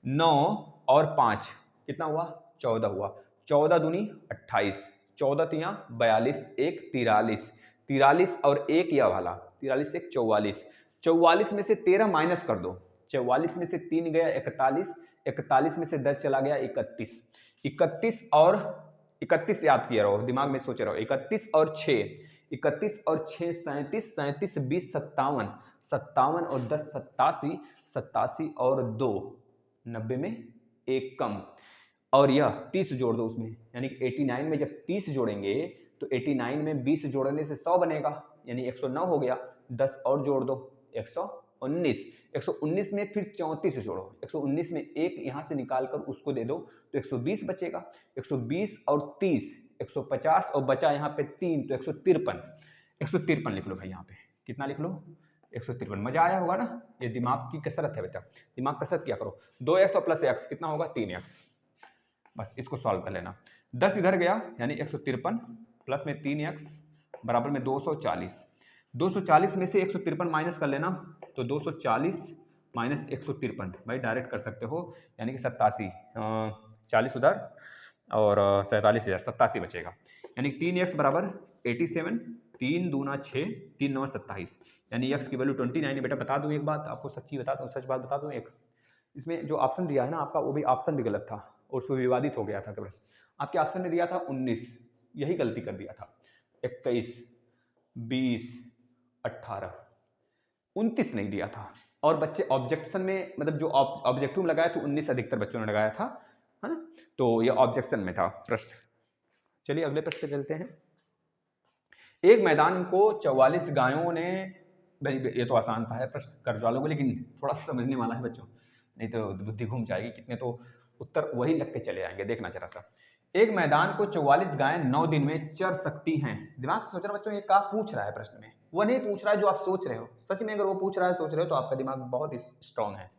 [SPEAKER 1] 9 और 5 कितना हुआ 14 हुआ, 14 दूनी 28, 14 तियां 42, 1 43, 43 और 1 यह वाला 43 1 44, 44 में से 13 माइनस कर दो, 44 में से 3 गया 41, 41 में से 10 चला गया 31, 31 और 31 याद किया रहो, दिमाग में सोचे रहो, 31 और 6, 31 और 6 37, 37 20 57, 57 और 10 87, 87 और 2 90 में 1 कम, और यह 30 जोड़ दो उसमें, यानी कि 89 में जब 30 जोड़ेंगे तो 89 में 20 जोड़ने से 100 बनेगा, यानी 109 हो गया। 10 और जोड़ दो, 119। 119 में फिर 34 जोड़ो, 119 में एक यहाँ से निकाल कर उसको दे दो तो 120 बचेगा। 120 और 30 150, और बचा यहाँ पे 3 तो 153। 153 लिख लो भाई, यहाँ पे कितना लिख लो, 153। मजा आया होगा ना, ये दिमाग की कसरत है बेटा, दिमाग कसरत किया करो। 2x और प्लस x कितना होगा, 3x। बस इसको सॉल्व कर लेना। 10 इधर गया यानी 153 प्लस में 3x बराबर में 240। 240 में से 153 माइनस कर लेना तो 240 माइनस 153 भाई डायरेक्ट कर सकते हो, यानी कि 87। 40 उधर और 47 इधर, 87 बचेगा। यानी 3x बराबर 87, 3 दूना 6, 3 9 27, यानी x की वैल्यू 29 है। बेटा बता दूं एक बात आपको, सच्ची बता दूं, सच बात बता दूं, एक इसमें जो ऑप्शन दिया है ना आपका, वो भी ऑप्शन भी गलत था और उसमें विवादित हो गया था। बस आपके ऑप्शन में दिया था 19, यही गलती कर दिया था। 21, 20, 18, 29 नहीं दिया था। और बच्चे ऑब्जेक्शन में, मतलब जो ऑब्जेक्टिव में लगाया तो 19 अधिकतर बच्चों ने लगाया था, है ना, तो ये ऑब्जेक्शन में था प्रश्न। चलिए अगले प्रश्न पे चलते हैं। एक मैदान को 44 गायों ने, भाई ये तो आसान सा है प्रश्न कर वालों को, लेकिन थोड़ा सा समझने वाला है बच्चों, नहीं तो बुद्धि घूम जाएगी, कितने तो उत्तर वही लग के चले आएंगे। देखना जरा सा, एक मैदान को 44 गायें 9 दिन में चर सकती हैं। दिमाग से सोचना बच्चों, ये क्या पूछ रहा है प्रश्न में, वो नहीं पूछ रहा है जो आप सोच रहे हो। सच में अगर वो पूछ रहा है, सोच रहे हो, तो आपका दिमाग बहुत ही स्ट्रांग है।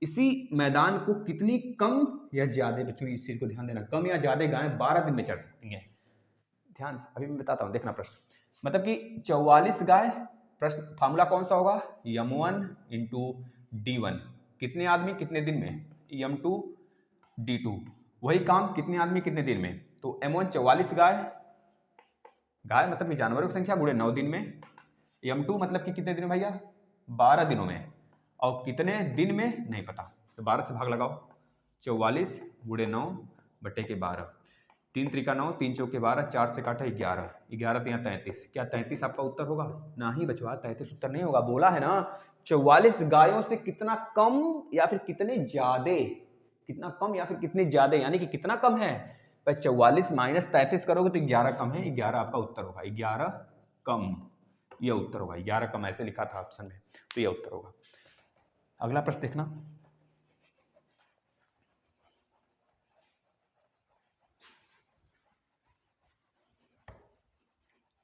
[SPEAKER 1] इसी मैदान को कितनी कम या ज्यादा, बच्चों इस चीज को ध्यान देना, कम या ज्यादा गायें 12 दिन में चर सकती हैं। ध्यान से अभी मैं बताता हूं, देखना प्रश्न, मतलब कि 44 गाय, प्रश्न फार्मूला कौन सा होगा, m1 इंटू d1, कितने आदमी कितने दिन में, m2 d2, वही काम कितने आदमी कितने दिन में। तो m1 44 गाय, गाय मतलब कि जानवरों की संख्या गुणे 9 दिन में, m2 मतलब कि कितने दिन में भैया, 12 दिनों में, और कितने दिन में नहीं पता, तो 12 से भाग लगाओ, 44 गुणे 9 बटे के 12, 3 त्रिका 9, 3 चौके 12, 4 से काटा 11, 11 3 33। क्या 33 आपका उत्तर होगा, नहीं बचवा 33 उत्तर नहीं होगा। बोला है ना 44 गायों से कितना कम या फिर कितने ज्यादा, कितना कम या फिर कितने ज्यादा, यानी कि कितना कम है भाई। 44 माइनस 33 करोगे तो 11 कम है, 11 आपका उत्तर होगा, 11 कम, यह उत्तर होगा। 11 कम ऐसे लिखा था ऑप्शन में, तो यह उत्तर होगा। अगला प्रश्न देखना,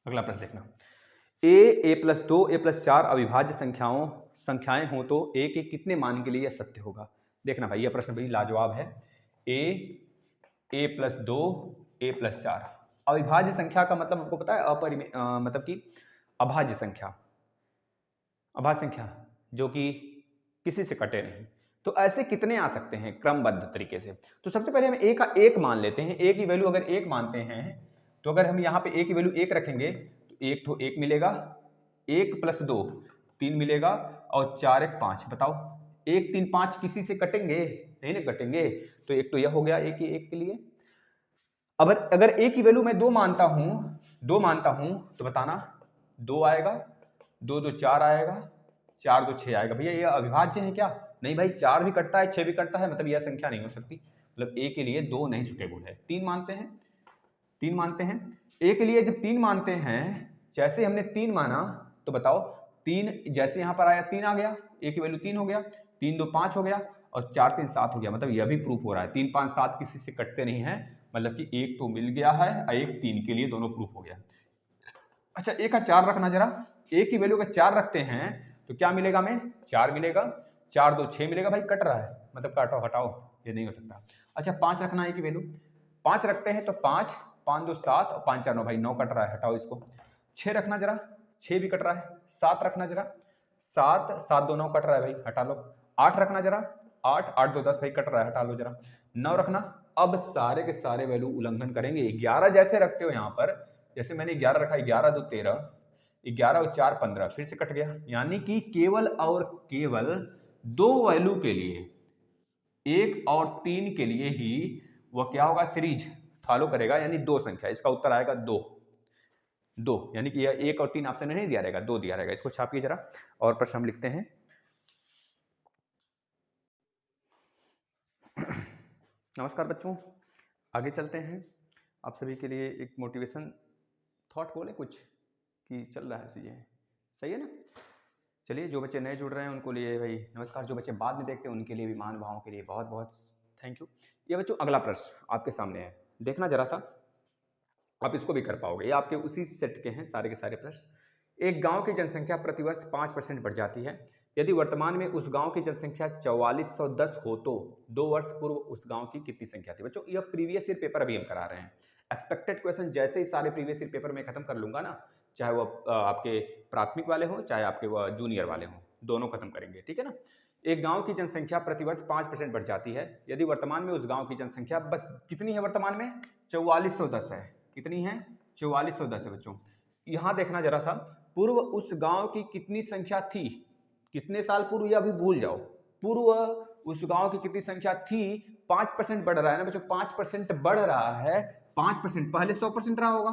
[SPEAKER 1] अगला प्रश्न देखना, a प्लस 2 a प्लस 4 अविभाज्य संख्याएं हो तो a के कितने मान के लिए यह सत्य होगा। देखना भाई, यह प्रश्न भाई लाजवाब है। a प्लस 2 a प्लस 4 अविभाज्य संख्या का मतलब आपको पता है, मतलब कि अभाज्य संख्या, अभाज्य संख्या जो कि किसी से कटे नहीं। तो ऐसे कितने आ सकते हैं क्रमबद्ध तरीके से। तो सबसे पहले हम a का 1 मान लेते हैं। a की वैल्यू अगर 1 मानते हैं तो अगर हम यहाँ पे a की वैल्यू 1 रखेंगे तो 1 तो 1 मिलेगा, 1 प्लस 2 3 मिलेगा, और 4 1 5। बताओ 1 3 5 किसी से कटेंगे नहीं ना कटेंगे, तो एक तो यह हो गया a की 1 के लिए। अब अगर a की वैल्यू मैं 2 मानता हूं तो बताना 2 आएगा, 2 2 4 आएगा, 4 2 6 आएगा। भैया ये अविभाज्य है क्या, नहीं भाई, 4 भी कटता है 6 भी कटता है, मतलब यह संख्या नहीं हो सकती, मतलब a के लिए 2 नहीं सुटेबल है। 3 मानते हैं, 3 मानते हैं a के लिए। जब 3 मानते हैं, जैसे हमने 3 माना तो बताओ 3 जैसे यहां पर आया 3 आ गया, a की वैल्यू 3 हो गया, 3 2 5 हो गया, और 4 3 7 हो गया। मतलब यह भी प्रूफ हो रहा है 3 5 7 किसी से कटते नहीं है, मतलब कि एक तो मिल गया है और एक 3 के लिए, दोनों प्रूफ हो गया। अच्छा a का 4 रखना जरा, a की वैल्यू का 4 रखते हैं तो क्या मिलेगा, हमें 4 मिलेगा, 4 2 6 मिलेगा। भाई कट रहा है, मतलब काटो हटाओ, ये नहीं हो सकता। अच्छा 5 रखना है a की वैल्यू, 5 रखते हैं तो 5 5 2 7 और 5 4 9, भाई 9 कट रहा है, हटाओ इसको। 6 रखना जरा, 6 भी कट रहा है। 7 रखना जरा, 7 7 2 9 कट रहा है, भाई हटा लो। 8 रखना जरा, 8 8 2 10, भाई कट रहा है, हटा लो जरा। 9 रखना, अब सारे के सारे वैल्यू उल्लंघन करेंगे। 11 जैसे रखते हो यहाँ पर, जैसे मैंने 11 रखा, 11 2 13, 11 और 4 15, फिर से कट गया। यानी कि केवल और केवल 2 वैल्यू के लिए, 1 और 3 के लिए ही वह क्या होगा, सीरीज फॉलो करेगा, यानी 2 संख्या। इसका उत्तर आएगा 2, 2, यानी कि यह 1 और 3 ऑप्शन में नहीं दिया रहेगा, 2 दिया रहेगा। इसको छापिए जरा, और प्रश्न हम लिखते हैं। नमस्कार बच्चों, आगे चलते हैं। आप सभी के लिए एक मोटिवेशन थॉट बोले कुछ कि चल रहा है चीज़ें, सही है ना। चलिए, जो बच्चे नए जुड़ रहे हैं उनको लिए भाई नमस्कार, जो बच्चे बाद में देखते हैं उनके लिए भी महान भावों के लिए बहुत बहुत थैंक यू। ये बच्चों अगला प्रश्न आपके सामने है, देखना जरा सा, आप इसको भी कर पाओगे। ये आपके उसी सेट के हैं सारे के सारे प्रश्न। एक गांव की जनसंख्या प्रतिवर्ष 5% बढ़ जाती है। यदि वर्तमान में उस गांव की जनसंख्या 4410 हो तो 2 वर्ष पूर्व उस गांव की कितनी संख्या थी। बच्चों यह प्रीवियस ईयर पेपर अभी हम करा रहे हैं। एक्सपेक्टेड क्वेश्चन जैसे ही सारे प्रीवियस ईयर पेपर में खत्म कर लूंगा ना, चाहे वो आपके प्राथमिक वाले हों चाहे आपके वो जूनियर वाले हों, दोनों खत्म करेंगे, ठीक है ना। एक गांव की जनसंख्या प्रतिवर्ष 5% बढ़ जाती है। यदि वर्तमान में उस गांव की जनसंख्या बस कितनी है, वर्तमान में 4410 है। कितनी है, 4410 है बच्चों। यहां देखना जरा सा, पूर्व उस गांव की कितनी संख्या थी, कितने साल पूर्व, या अभी भूल जाओ। पूर्व उस गांव की कितनी संख्या थी, 5% बढ़ रहा है ना बच्चों, 5% बढ़ रहा है। 5% पहले 100% रहा होगा,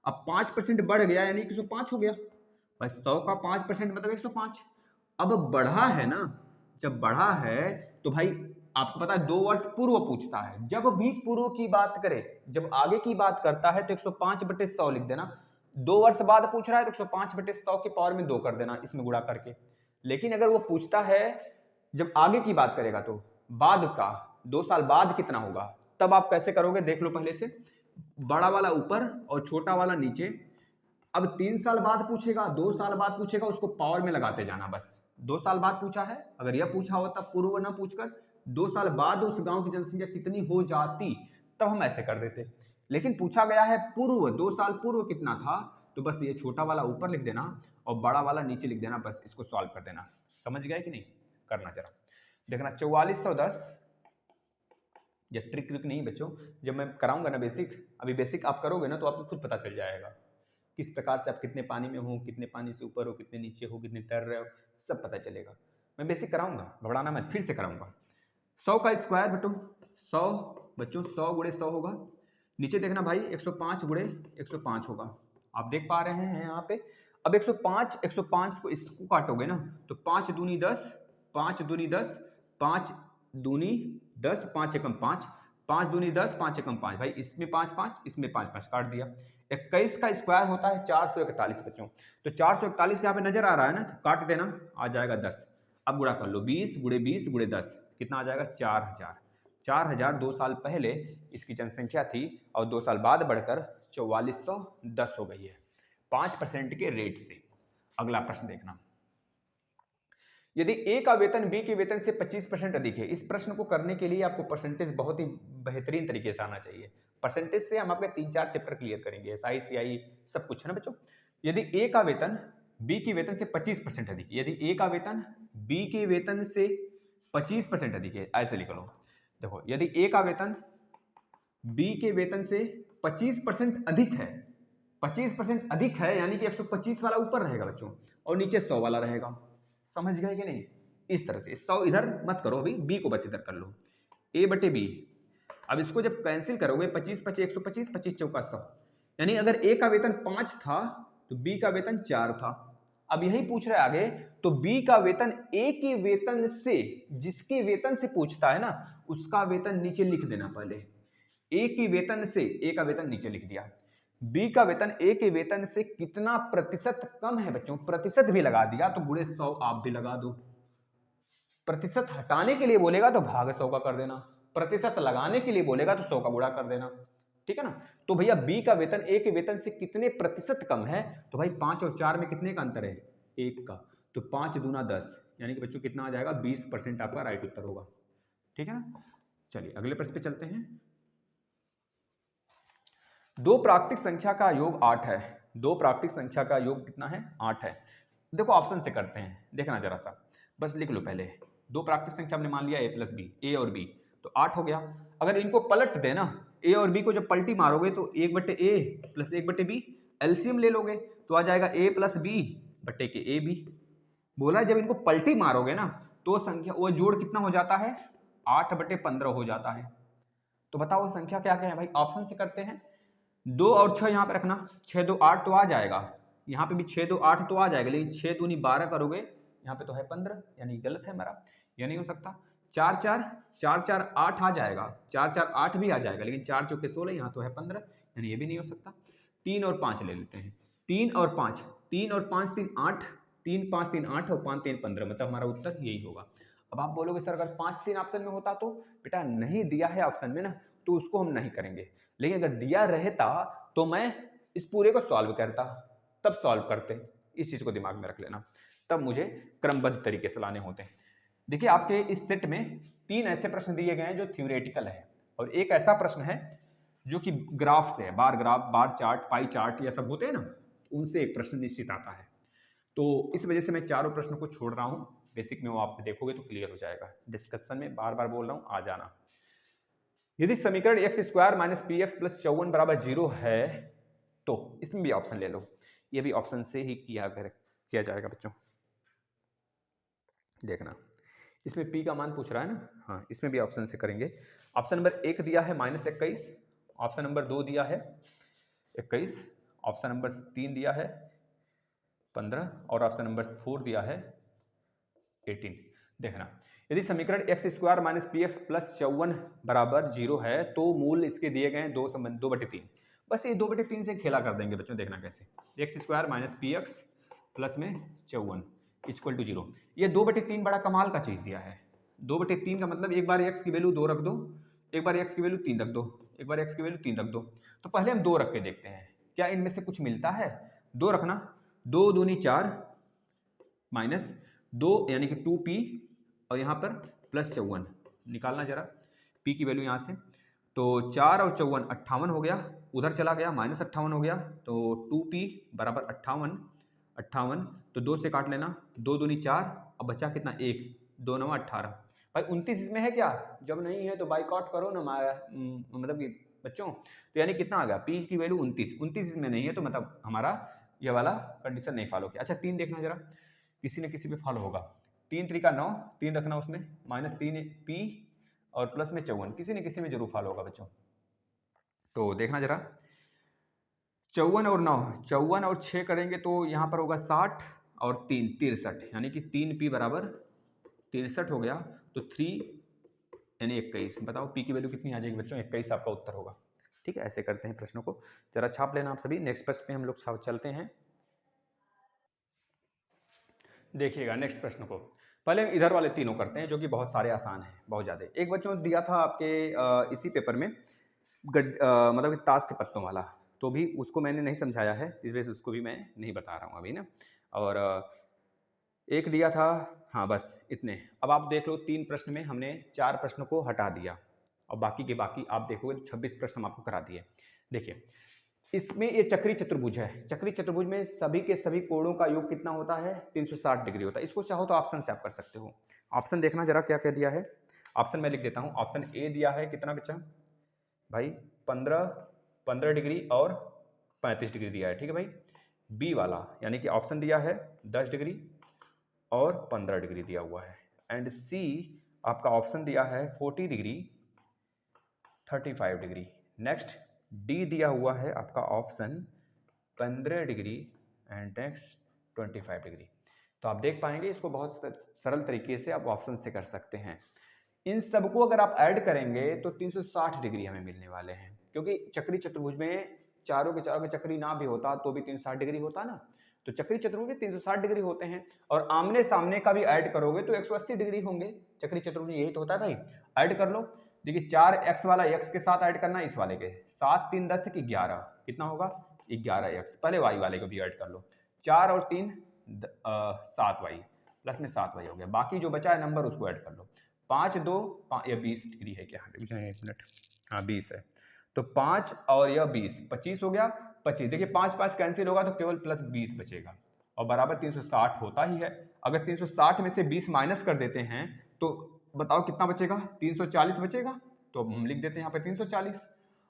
[SPEAKER 1] अब 5% बढ़ गया यानी 105 हो गया भाई। 100 का 5% मतलब 105। अब बढ़ा है ना, जब बढ़ा है तो भाई आपको पता है 2 वर्ष पूर्व पूछता है। जब भी पूर्व की बात करे, जब आगे की बात करता है तो 105/100 लिख देना। 2 वर्ष बाद पूछ रहा है तो 105/100 के पावर में 2 कर देना इसमें गुणा करके। लेकिन अगर वो पूछता है जब आगे की बात करेगा तो बाद का 2 साल बाद कितना होगा, तब आप कैसे करोगे देख लो पहले से। बड़ा वाला ऊपर और छोटा वाला नीचे। अब 3 साल बाद पूछेगा, 2 साल बाद पूछेगा, उसको पावर में लगाते जाना बस। 2 साल बाद पूछा है, अगर यह पूछा होता पूर्व ना पूछकर 2 साल बाद उस गांव की जनसंख्या कितनी हो जाती, तब हम ऐसे कर देते। लेकिन पूछा गया है पूर्व, 2 साल पूर्व कितना था, तो बस ये छोटा वाला ऊपर लिख देना और बड़ा वाला नीचे लिख देना, बस इसको सॉल्व कर देना। समझ गए कि नहीं, करना जरा देखना। 4410, ये ट्रिक नहीं बच्चों, जब मैं कराऊंगा ना बेसिक, अभी बेसिक आप करोगे ना तो आपको खुद पता चल जाएगा किस प्रकार से आप कितने पानी में हो, कितने पानी से ऊपर हो, कितने नीचे हो, कितने तैर रहे हो, सब पता चलेगा। मैं बेसिक कराऊंगा, घबराना मत, फिर से कराऊंगा। 100 का स्क्वायर बटो 100 बच्चों, 100 गुणे 100 होगा। नीचे देखना भाई 105 गुणे 105 होगा, आप देख पा रहे हैं यहाँ पे। अब 105 को इसको काटोगे ना तो 5 दूनी 10, 5 दूनी 10, 5 दूनी 10, 5 एकम 5, 5 दूनी 10, 5 एकम 5 भाई, इसमें 5 5, इसमें 5 5 काट दिया। 21 का स्क्वायर होता है 441 बच्चों, तो 441 यहाँ पे नजर आ रहा है ना, काट देना, आ जाएगा 10। अब गुणा कर लो 20 गुणे 20 गुणे 10, कितना आ जाएगा 4000। 4000 2 साल पहले इसकी जनसंख्या थी और 2 साल बाद बढ़कर 4410 हो गई है 5% के रेट से। अगला प्रश्न देखना, यदि ए का वेतन बी के वेतन से 25% अधिक है। इस प्रश्न को करने के लिए आपको परसेंटेज बहुत ही बेहतरीन तरीके से आना चाहिए। परसेंटेज से हम आपके 3-4 चैप्टर क्लियर करेंगे, एसआई सीआई सब कुछ है ना बच्चों। यदि ए का वेतन बी के वेतन से 25% अधिक, यदि ए का वेतन बी के वेतन से 25% अधिक है, ऐसे लिख लो। देखो, यदि ए का वेतन बी के वेतन से 25% अधिक है, 25% अधिक है यानी कि 125 वाला ऊपर रहेगा बच्चों और नीचे 100 वाला रहेगा। समझ गए कि नहीं, इस तरह से 100 इधर मत करो, अभी बी को बस इधर कर लो, ए बटे बी। अब इसको जब कैंसिल करोगे 25 25 125, 25 चौका 100, यानी अगर ए का वेतन 5 था तो बी का वेतन 4 था। अब यही पूछ रहे आगे, तो बी का वेतन ए के वेतन से, जिसके वेतन से पूछता है ना उसका वेतन नीचे लिख देना पहले। ए के वेतन से, ए का वेतन नीचे लिख दिया, बी का वेतन ए के वेतन से कितना प्रतिशत कम है बच्चों, प्रतिशत भी लगा दिया तो गुणे 100 आप भी लगा दो। प्रतिशत हटाने के लिए बोलेगा तो भाग 100 का कर देना, प्रतिशत लगाने के लिए बोलेगा तो 100 का गुणा कर देना, ठीक है ना। तो भैया बी का वेतन ए के वेतन से कितने प्रतिशत कम है, तो भाई 5 और 4 में कितने का अंतर है, 1 का, तो 5 दूना 10, यानी कि बच्चों कितना आ जाएगा 20% आपका राइट उत्तर होगा, ठीक है ना। चलिए अगले प्रश्न पे चलते हैं। 2 प्राकृतिक संख्या का योग 8 है। 2 प्राकृतिक संख्या का योग कितना है, 8 है। देखो ऑप्शन से करते हैं, देखना जरा सा, बस लिख लो पहले। 2 प्राकृतिक संख्या हमने मान लिया a प्लस बी, ए और बी, तो 8 हो गया। अगर इनको पलट देना, ए और बी को जब पलटी मारोगे तो 1/a प्लस 1/b, एलसीएम ले लोगे तो आ जाएगा a प्लस बी बटे के ए बी। बोला जब इनको पलटी मारोगे ना तो संख्या, वो जोड़ कितना हो जाता है, 8/15 हो जाता है। तो बताओ संख्या क्या क्या है भाई, ऑप्शन से करते हैं। 2 और 6 यहाँ पे रखना, 6 2 8 तो आ जाएगा, यहाँ पे भी 6 2 8 तो आ जाएगा, लेकिन 6 दूनी 12 करोगे, यहाँ पे तो है 15, यानी गलत है हमारा, यह नहीं हो सकता। 4 4 4 4 8 आ जाएगा, 4 4 8 भी आ जाएगा, लेकिन 4 चौके 16, यहाँ तो है 15, यानी ये भी नहीं हो सकता। 3 और 5 ले लेते हैं, 3 और 5, 3 और 5 3 8, 3 5 3 8 और 5 3 15, मतलब हमारा उत्तर यही होगा। अब आप बोलोगे सर अगर 5 3 ऑप्शन में होता तो, बेटा नहीं दिया है ऑप्शन में ना, तो उसको हम नहीं करेंगे, लेकिन अगर दिया रहता तो मैं इस पूरे को सॉल्व करता, तब सॉल्व करते। इस चीज को दिमाग में रख लेना, तब मुझे क्रमबद्ध तरीके से लाने होते हैं। देखिए आपके इस सेट में 3 ऐसे प्रश्न दिए गए हैं जो थ्योरेटिकल है, और एक ऐसा प्रश्न है जो कि ग्राफ से है, bar graph, bar chart, pie chart, ये सब होते हैं ना, उनसे एक प्रश्न निश्चित आता है। तो इस वजह से मैं चारों प्रश्नों को छोड़ रहा हूँ। बेसिक में वो आप देखोगे तो क्लियर हो जाएगा। डिस्कशन में बार बार बोल रहा हूँ, आ जाना। यदि समीकरण X square minus P x plus 54 बराबर 0 है तो इसमें भी ऑप्शन ले लो। ये भी ऑप्शन से ही किया जाएगा बच्चों, देखना। इसमें p का मान पूछ रहा है ना, हाँ, इसमें भी ऑप्शन से करेंगे। ऑप्शन नंबर 1 दिया है -21, ऑप्शन नंबर 2 दिया है 21, ऑप्शन नंबर 3 दिया है 15 और ऑप्शन नंबर 4 दिया है 18। देखना, यदि समीकरण X square minus P x plus 54 बराबर 0 है तो मूल इसके दिए गए 2/3। बस ये 2/3 से खेला कर देंगे बच्चों, देखना कैसे। X square minus P x plus में 54 इक्वल टू 0। ये 2/3 बड़ा कमाल का चीज दिया है। 2/3 का मतलब एक बार एक्स की वैल्यू 2 रख दो, एक बार एक्स की वैल्यू 3 रख दो, एक बार एक्स की वैल्यू 3 रख दो। तो पहले हम 2 रख के देखते हैं क्या इनमें से कुछ मिलता है। 2 रखना, 2 दूनी 4 माइनस 2 यानी कि 2p और यहाँ पर प्लस 54 निकालना जरा p की वैल्यू यहाँ से। तो 4 और 54 58 हो गया, उधर चला गया -58 हो गया, तो 2p बराबर 58 तो 2 से काट लेना, 2 दूनी 4, अब बचा कितना 1, 2 9 18। भाई 29 इसमें है क्या? जब नहीं है तो बाइकआउट करो ना मतलब कि बच्चों। तो यानी कितना आ गया, p की वैल्यू 29 इसमें नहीं है, तो मतलब हमारा ये वाला कंडीशन नहीं फॉलो किया। अच्छा 3 देखना जरा, किसी न किसी पे फॉलो होगा। 3 3 का 9, 3 रखना उसमें, -3p और प्लस में 54, किसी न किसी में जरूर फॉलो होगा बच्चों। तो देखना जरा, 54 और 9, 54 और 6 करेंगे तो यहाँ पर होगा 60 और 3 63, यानी कि 3p बराबर 63 हो गया। तो 3 यानी 21। बताओ p की वैल्यू कितनी आ जाएगी बच्चों? 21 आपका उत्तर होगा। ठीक है, ऐसे करते हैं प्रश्नों को, जरा छाप लेना आप सभी। नेक्स्ट प्रश्न पे हम लोग चलते हैं। देखिएगा नेक्स्ट प्रश्न को, पहले हम इधर वाले तीनों करते हैं जो कि बहुत सारे आसान हैं, बहुत ज़्यादा। एक बच्चों दिया था आपके इसी पेपर में मतलब कि ताश के पत्तों वाला, तो भी उसको मैंने नहीं समझाया है, इस वजह से उसको भी मैं नहीं बता रहा हूँ अभी ना। और एक दिया था, हाँ बस इतने। अब आप देख लो 3 प्रश्न में हमने 4 प्रश्नों को हटा दिया और बाकी के बाकी आप देखोगे तो 26 प्रश्न हम आपको करा दिए। देखिए इसमें ये चक्री चतुर्भुज है, चक्री चतुर्भुज में सभी के सभी कोणों का योग कितना होता है? 360 डिग्री होता है। इसको चाहो तो ऑप्शन से आप कर सकते हो। ऑप्शन देखना जरा क्या क्या दिया है। ऑप्शन मैं लिख देता हूँ। ऑप्शन ए दिया है कितना बच्चा भाई? 15 डिग्री और 35 डिग्री दिया है, ठीक है भाई। बी वाला यानी कि ऑप्शन दिया है 10 डिग्री और 15 डिग्री दिया हुआ है। एंड सी आपका ऑप्शन दिया है 40 डिग्री 35 डिग्री। नेक्स्ट डी दिया हुआ है आपका option 15 degree and next 25 degree. तो आप देख पाएंगे इसको बहुत सरल तरीके से आप ऑप्शन से कर सकते हैं। इन सबको अगर आप ऐड करेंगे तो 360 डिग्री हमें मिलने वाले हैं, क्योंकि चक्री चतुर्भुज में चारों के चक्री ना भी होता तो भी 360 डिग्री होता ना। तो चक्री चतुर्भुज में 360 डिग्री होते हैं, और आमने सामने का भी ऐड करोगे तो 180 डिग्री होंगे। चक्री चतुर्भुज यही तो होता है भाई, ऐड कर लो। देखिए 4x वाला x के साथ ऐड करना, इस वाले के 7 3 10 की 11, कितना होगा 11x। पहले y वाले को भी ऐड कर लो, 4 और 3 7y, प्लस में 7y हो गया। बाकी जो बचा है नंबर उसको ऐड कर लो। 5 2 ये 20 डिग्री है क्या? एक मिनट, हाँ 20 है। तो 5 और यह 20 25 हो गया। 25 देखिए 5 5 कैंसिल होगा तो केवल प्लस 20 बचेगा, और बराबर 360 होता ही है। अगर 360 में से 20 माइनस कर देते हैं तो बताओ कितना बचेगा? 340 बचेगा। तो हम लिख देते हैं यहाँ पे 340।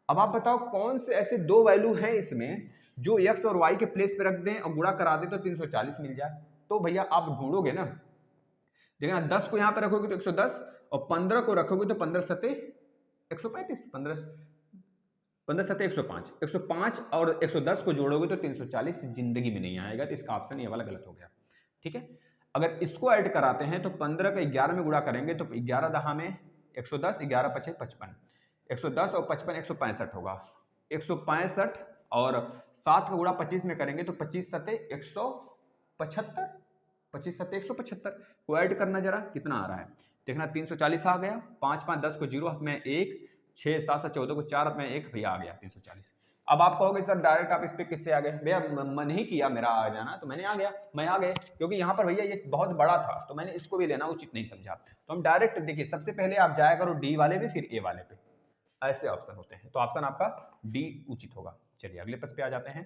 [SPEAKER 1] अब आप बताओ कौन से ऐसे दो वैल्यू हैं इसमें जो x और y के प्लेस पे रख दें और गुणा करा दें तो 340 मिल जाए। तो भैया आप ढूंढोगे ना, देखना 10 को यहाँ पे रखोगे तो 110 और 15 को रखोगे तो 15 सत्ते 135, 15 सत्ते 105, 105 और 110 को जोड़ोगे तो 340 जिंदगी में नहीं आएगा। तो इसका ऑप्शन ये वाला गलत हो गया। ठीक है, अगर इसको ऐड कराते हैं तो 15 का 11 में गुणा करेंगे तो 11 दहा में 110, 11 पचे 55, 110 और 55 165 होगा, 165 और 7 का गुणा 25 में करेंगे तो 25 सते 175, 25 सते 175 को ऐड करना जरा कितना आ रहा है देखना, 340 आ गया, 5 5 10 को 0 हाथ में 1, 6 7 7 14 को 4 हाथ में 1, भैया आ गया 340। अब आप कहोगे सर डायरेक्ट आप इस पे किससे आ गए, भैया मन ही किया मेरा आ जाना तो मैंने आ गया, मैं आ गए क्योंकि यहाँ पर भैया ये बहुत बड़ा था तो मैंने इसको भी लेना उचित नहीं समझा, तो हम डायरेक्ट देखिए सबसे पहले आप जाया करो डी वाले पे फिर ए वाले पे, ऐसे ऑप्शन होते हैं, तो ऑप्शन आपका डी उचित होगा। चलिए अगले प्रश्न पे आ जाते हैं,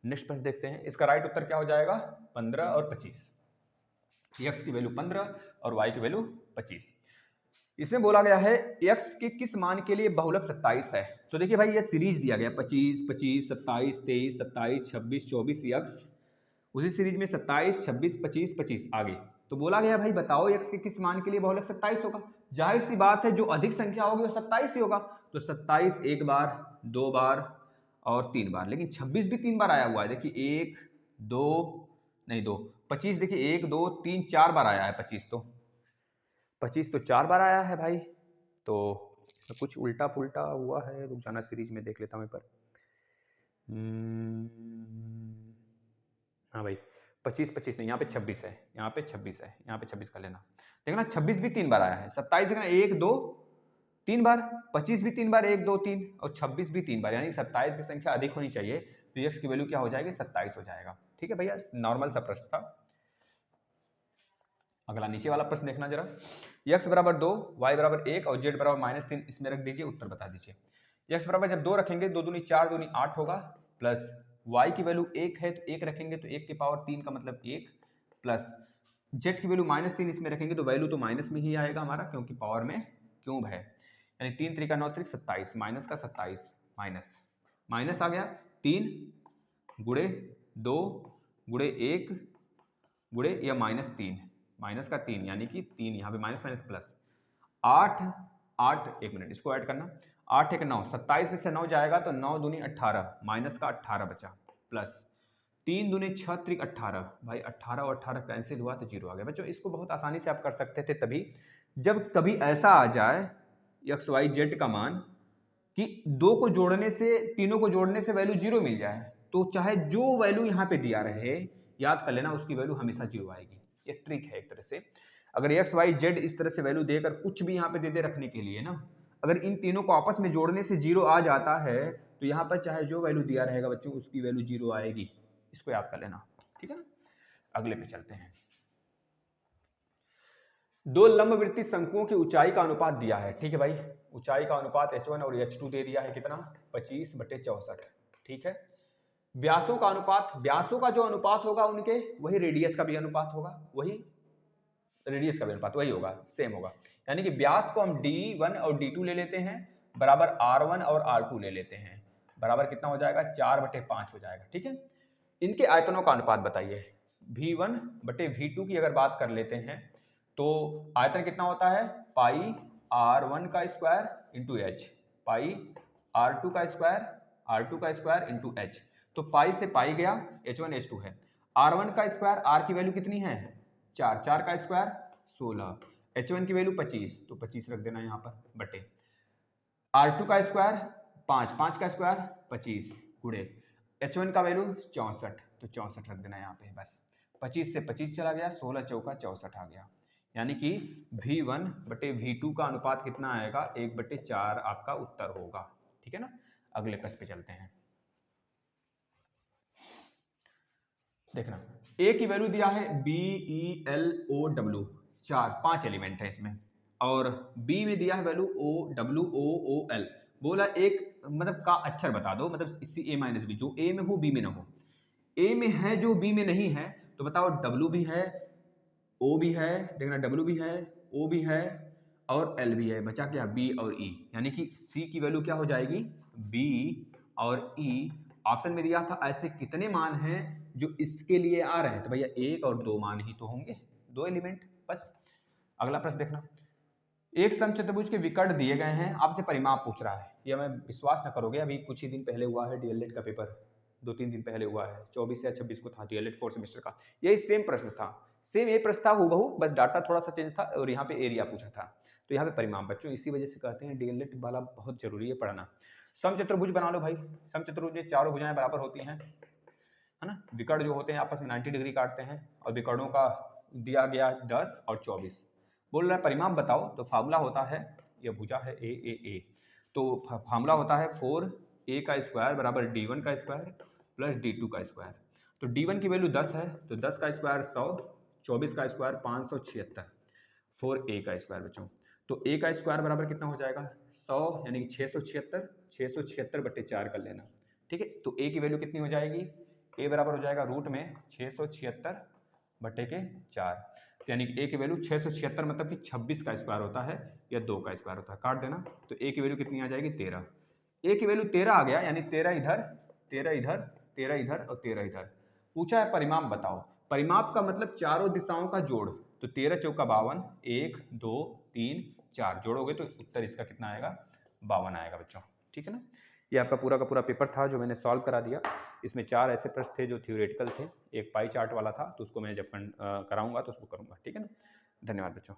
[SPEAKER 1] नेक्स्ट प्रश्न देखते हैं, इसका राइट उत्तर क्या हो जाएगा 15 और 25, x की वैल्यू 15 और y की वैल्यू 25। इसमें बोला गया है x के किस मान के लिए बहुलक 27 है, तो देखिए भाई ये सीरीज दिया गया 25 25 27 23 27 26 24 x, उसी सीरीज में 27 26 25 25 आगे, तो बोला गया भाई बताओ x के किस मान के लिए बहुलक 27 होगा, जाहिर सी बात है जो अधिक संख्या होगी वो 27 ही होगा, तो 27 एक बार, दो बार और 3 बार, लेकिन 26 भी 3 बार आया हुआ है, देखिए 1 2 नहीं 2, 25 देखिए 1 2 3 4 बार आया है, 25 तो 4 बार आया है भाई, तो कुछ उल्टा पुल्टा हुआ है, रुक जाना सीरीज में देख लेता हूँ पर, हाँ भाई 25 25 नहीं, यहाँ पे 26 है, यहाँ पे 26 है, यहाँ पे 26 कर लेना, देखना 26 भी 3 बार आया है, 27 देखना 1 2 3 बार, 25 भी 3 बार 1 2 3 और 26 भी 3 बार, यानी 27 की संख्या अधिक होनी चाहिए, तो x की वैल्यू क्या हो जाएगी 27 हो जाएगा। ठीक है भैया, नॉर्मल सा प्रश्न था। अगला नीचे वाला प्रश्न देखना जरा, x बराबर 2 y बराबर 1 और z बराबर -3 इसमें रख दीजिए, उत्तर बता दीजिए। x बराबर जब 2 रखेंगे 2 दूनी 4 दूनी 8 होगा, प्लस y की वैल्यू 1 है तो 1 रखेंगे तो 1 की पावर 3 का मतलब 1, प्लस z की वैल्यू -3 इसमें रखेंगे तो वैल्यू तो माइनस में ही आएगा हमारा, क्योंकि पावर में क्यूब है, यानी 3 3 9 3 27, माइनस का 27 माइनस आ गया, 3 गुणे 2 गुणे 1 गुणे या -3, माइनस का 3 यानी कि 3 यहाँ पे माइनस माइनस प्लस 8 8, एक मिनट इसको ऐड करना, 8 1 9, 27 में से 9 जाएगा तो 9 दूनी 18, माइनस का 18 बचा, प्लस 3 दूनी 6 3 18, भाई 18 और 18 कैंसिल हुआ तो 0 आ गया। बच्चों इसको बहुत आसानी से आप कर सकते थे तभी जब कभी ऐसा आ जाए एक्स वाई जेड का मान कि दो को जोड़ने से, तीनों को जोड़ने से वैल्यू 0 मिल जाए, तो चाहे जो वैल्यू यहाँ पे दिया रहे याद कर लेना उसकी वैल्यू हमेशा 0 आएगी। ये ट्रिक है एक तरह से, अगर एक्स वाई जेड इस तरह से वैल्यू देकर कुछ भी यहाँ पे दे दे रखने के लिए ना, अगर इन तीनों को आपस में जोड़ने से 0 आ जाता है तो यहाँ पर चाहे जो वैल्यू दिया रहेगा बच्चों उसकी वैल्यू 0 आएगी, इसको याद कर लेना। ठीक है ना, अगले पे चलते हैं। दो लंबवृत्तीय शंकुओं की ऊंचाई का अनुपात दिया है, ठीक है भाई, ऊंचाई का अनुपात h1 और h2 दे दिया है कितना 25/64, ठीक है। व्यासों का अनुपात, व्यासों का जो अनुपात होगा उनके वही रेडियस का भी अनुपात होगा, वही रेडियस का भी अनुपात वही होगा, सेम होगा, यानी कि व्यास को हम d1 और d2 ले लेते हैं बराबर r1 और r2 ले लेते हैं, बराबर कितना हो जाएगा 4/5 हो जाएगा। ठीक है, इनके आयतनों का अनुपात बताइए, v1/v2 की अगर बात कर लेते हैं तो आयतन कितना होता है पाई r1 का स्क्वायर इंटू एच, पाई r2 का स्क्वायर इंटू एच, तो पाई से पाई गया, h1 h2 है, r1 का स्क्वायर, r की वैल्यू कितनी है 4, 4 का स्क्वायर 16, h1 की वैल्यू 25 तो 25 रख देना यहाँ पर, बटे r2 का स्क्वायर 5, 5 का स्क्वायर 25 गुणे h1 का वैल्यू 64 तो 64 रख देना यहाँ पे, बस 25 से 25 चला गया, 16 चौका 64 आ गया, यानी कि v1/v2 का अनुपात कितना आएगा 1/4 आपका उत्तर होगा। ठीक है ना, अगले प्रश्न पे चलते हैं। देखना a की वैल्यू दिया है BELOW, 5 एलिमेंट है इसमें, और b में दिया है वैल्यू OWOOL, बोला एक मतलब का अक्षर बता दो, मतलब इसी a-b जो a में हो b में ना हो, a में है जो b में नहीं है, तो बताओ w भी है o भी है, देखना w भी है o भी है और l भी है, बचा क्या b और e, यानी कि c की वैल्यू क्या हो जाएगी b और e, ऑप्शन में दिया था ऐसे कितने मान हैं जो इसके लिए आ रहे हैं, तो भैया 1 और 2 मान ही तो होंगे, 2 एलिमेंट बस। अगला प्रश्न देखना, एक समचतुर्भुज के विकर्ण दिए गए हैं, आपसे परिमाप पूछ रहा है, यह मैं विश्वास न करोगे अभी कुछ ही दिन पहले हुआ है डीएलएड का पेपर, 2-3 दिन पहले हुआ है, 24 या 26 को था डीएलएड 4 सेमेस्टर का, यही सेम प्रश्न था, सेम ये प्रश्न था हूबहू, बस डाटा थोड़ा सा चेंज था और यहाँ पे एरिया पूछा था। तो यहाँ पे परिमाप बच्चों, इसी वजह से कहते हैं डीएलएड वाला बहुत जरूरी है पढ़ना। समचतुर्भुज बना लो भाई। समचतुर्भुज में चारों भुजाएं बराबर होती हैं, है ना। विकर्ण जो होते हैं आपस में 90 डिग्री काटते हैं और विकर्णों का दिया गया 10 और 24। बोल रहा है परिमाप बताओ, तो फार्मूला होता है, यह भुजा है ए, तो फार्मूला होता है 4a का स्क्वायर बराबर d1 का स्क्वायर प्लस d2 का स्क्वायर। तो d1 की वैल्यू 10 है, तो 10 का स्क्वायर 100, 24 का स्क्वायर 576, 4a का स्क्वायर बच्चों। तो a का स्क्वायर बराबर कितना हो जाएगा 100 यानी कि 676, 676/4 कर लेना, ठीक है। तो a की वैल्यू कितनी हो जाएगी, a बराबर हो जाएगा रूट में 676/4, यानी कि a की वैल्यू 676 मतलब कि 26 का स्क्वायर होता है या 2 का स्क्वायर होता है, काट देना। तो a की वैल्यू कितनी आ जाएगी 13, a की वैल्यू 13 आ गया, यानी 13 इधर, 13 इधर, 13 इधर और 13 इधर। पूछा है परिमाप बताओ, परिमाप का मतलब चारों दिशाओं का जोड़। तो 13 चौका 52, 1 2 3 4 जोड़ोगे तो उत्तर इसका कितना आएगा 52 आएगा बच्चों, ठीक है ना। ये आपका पूरा का पूरा पेपर था जो मैंने सॉल्व करा दिया। इसमें 4 ऐसे प्रश्न थे जो थ्योरेटिकल थे, एक पाई चार्ट वाला था, तो उसको मैं जब कराऊंगा तो उसको करूंगा, ठीक है ना। धन्यवाद बच्चों।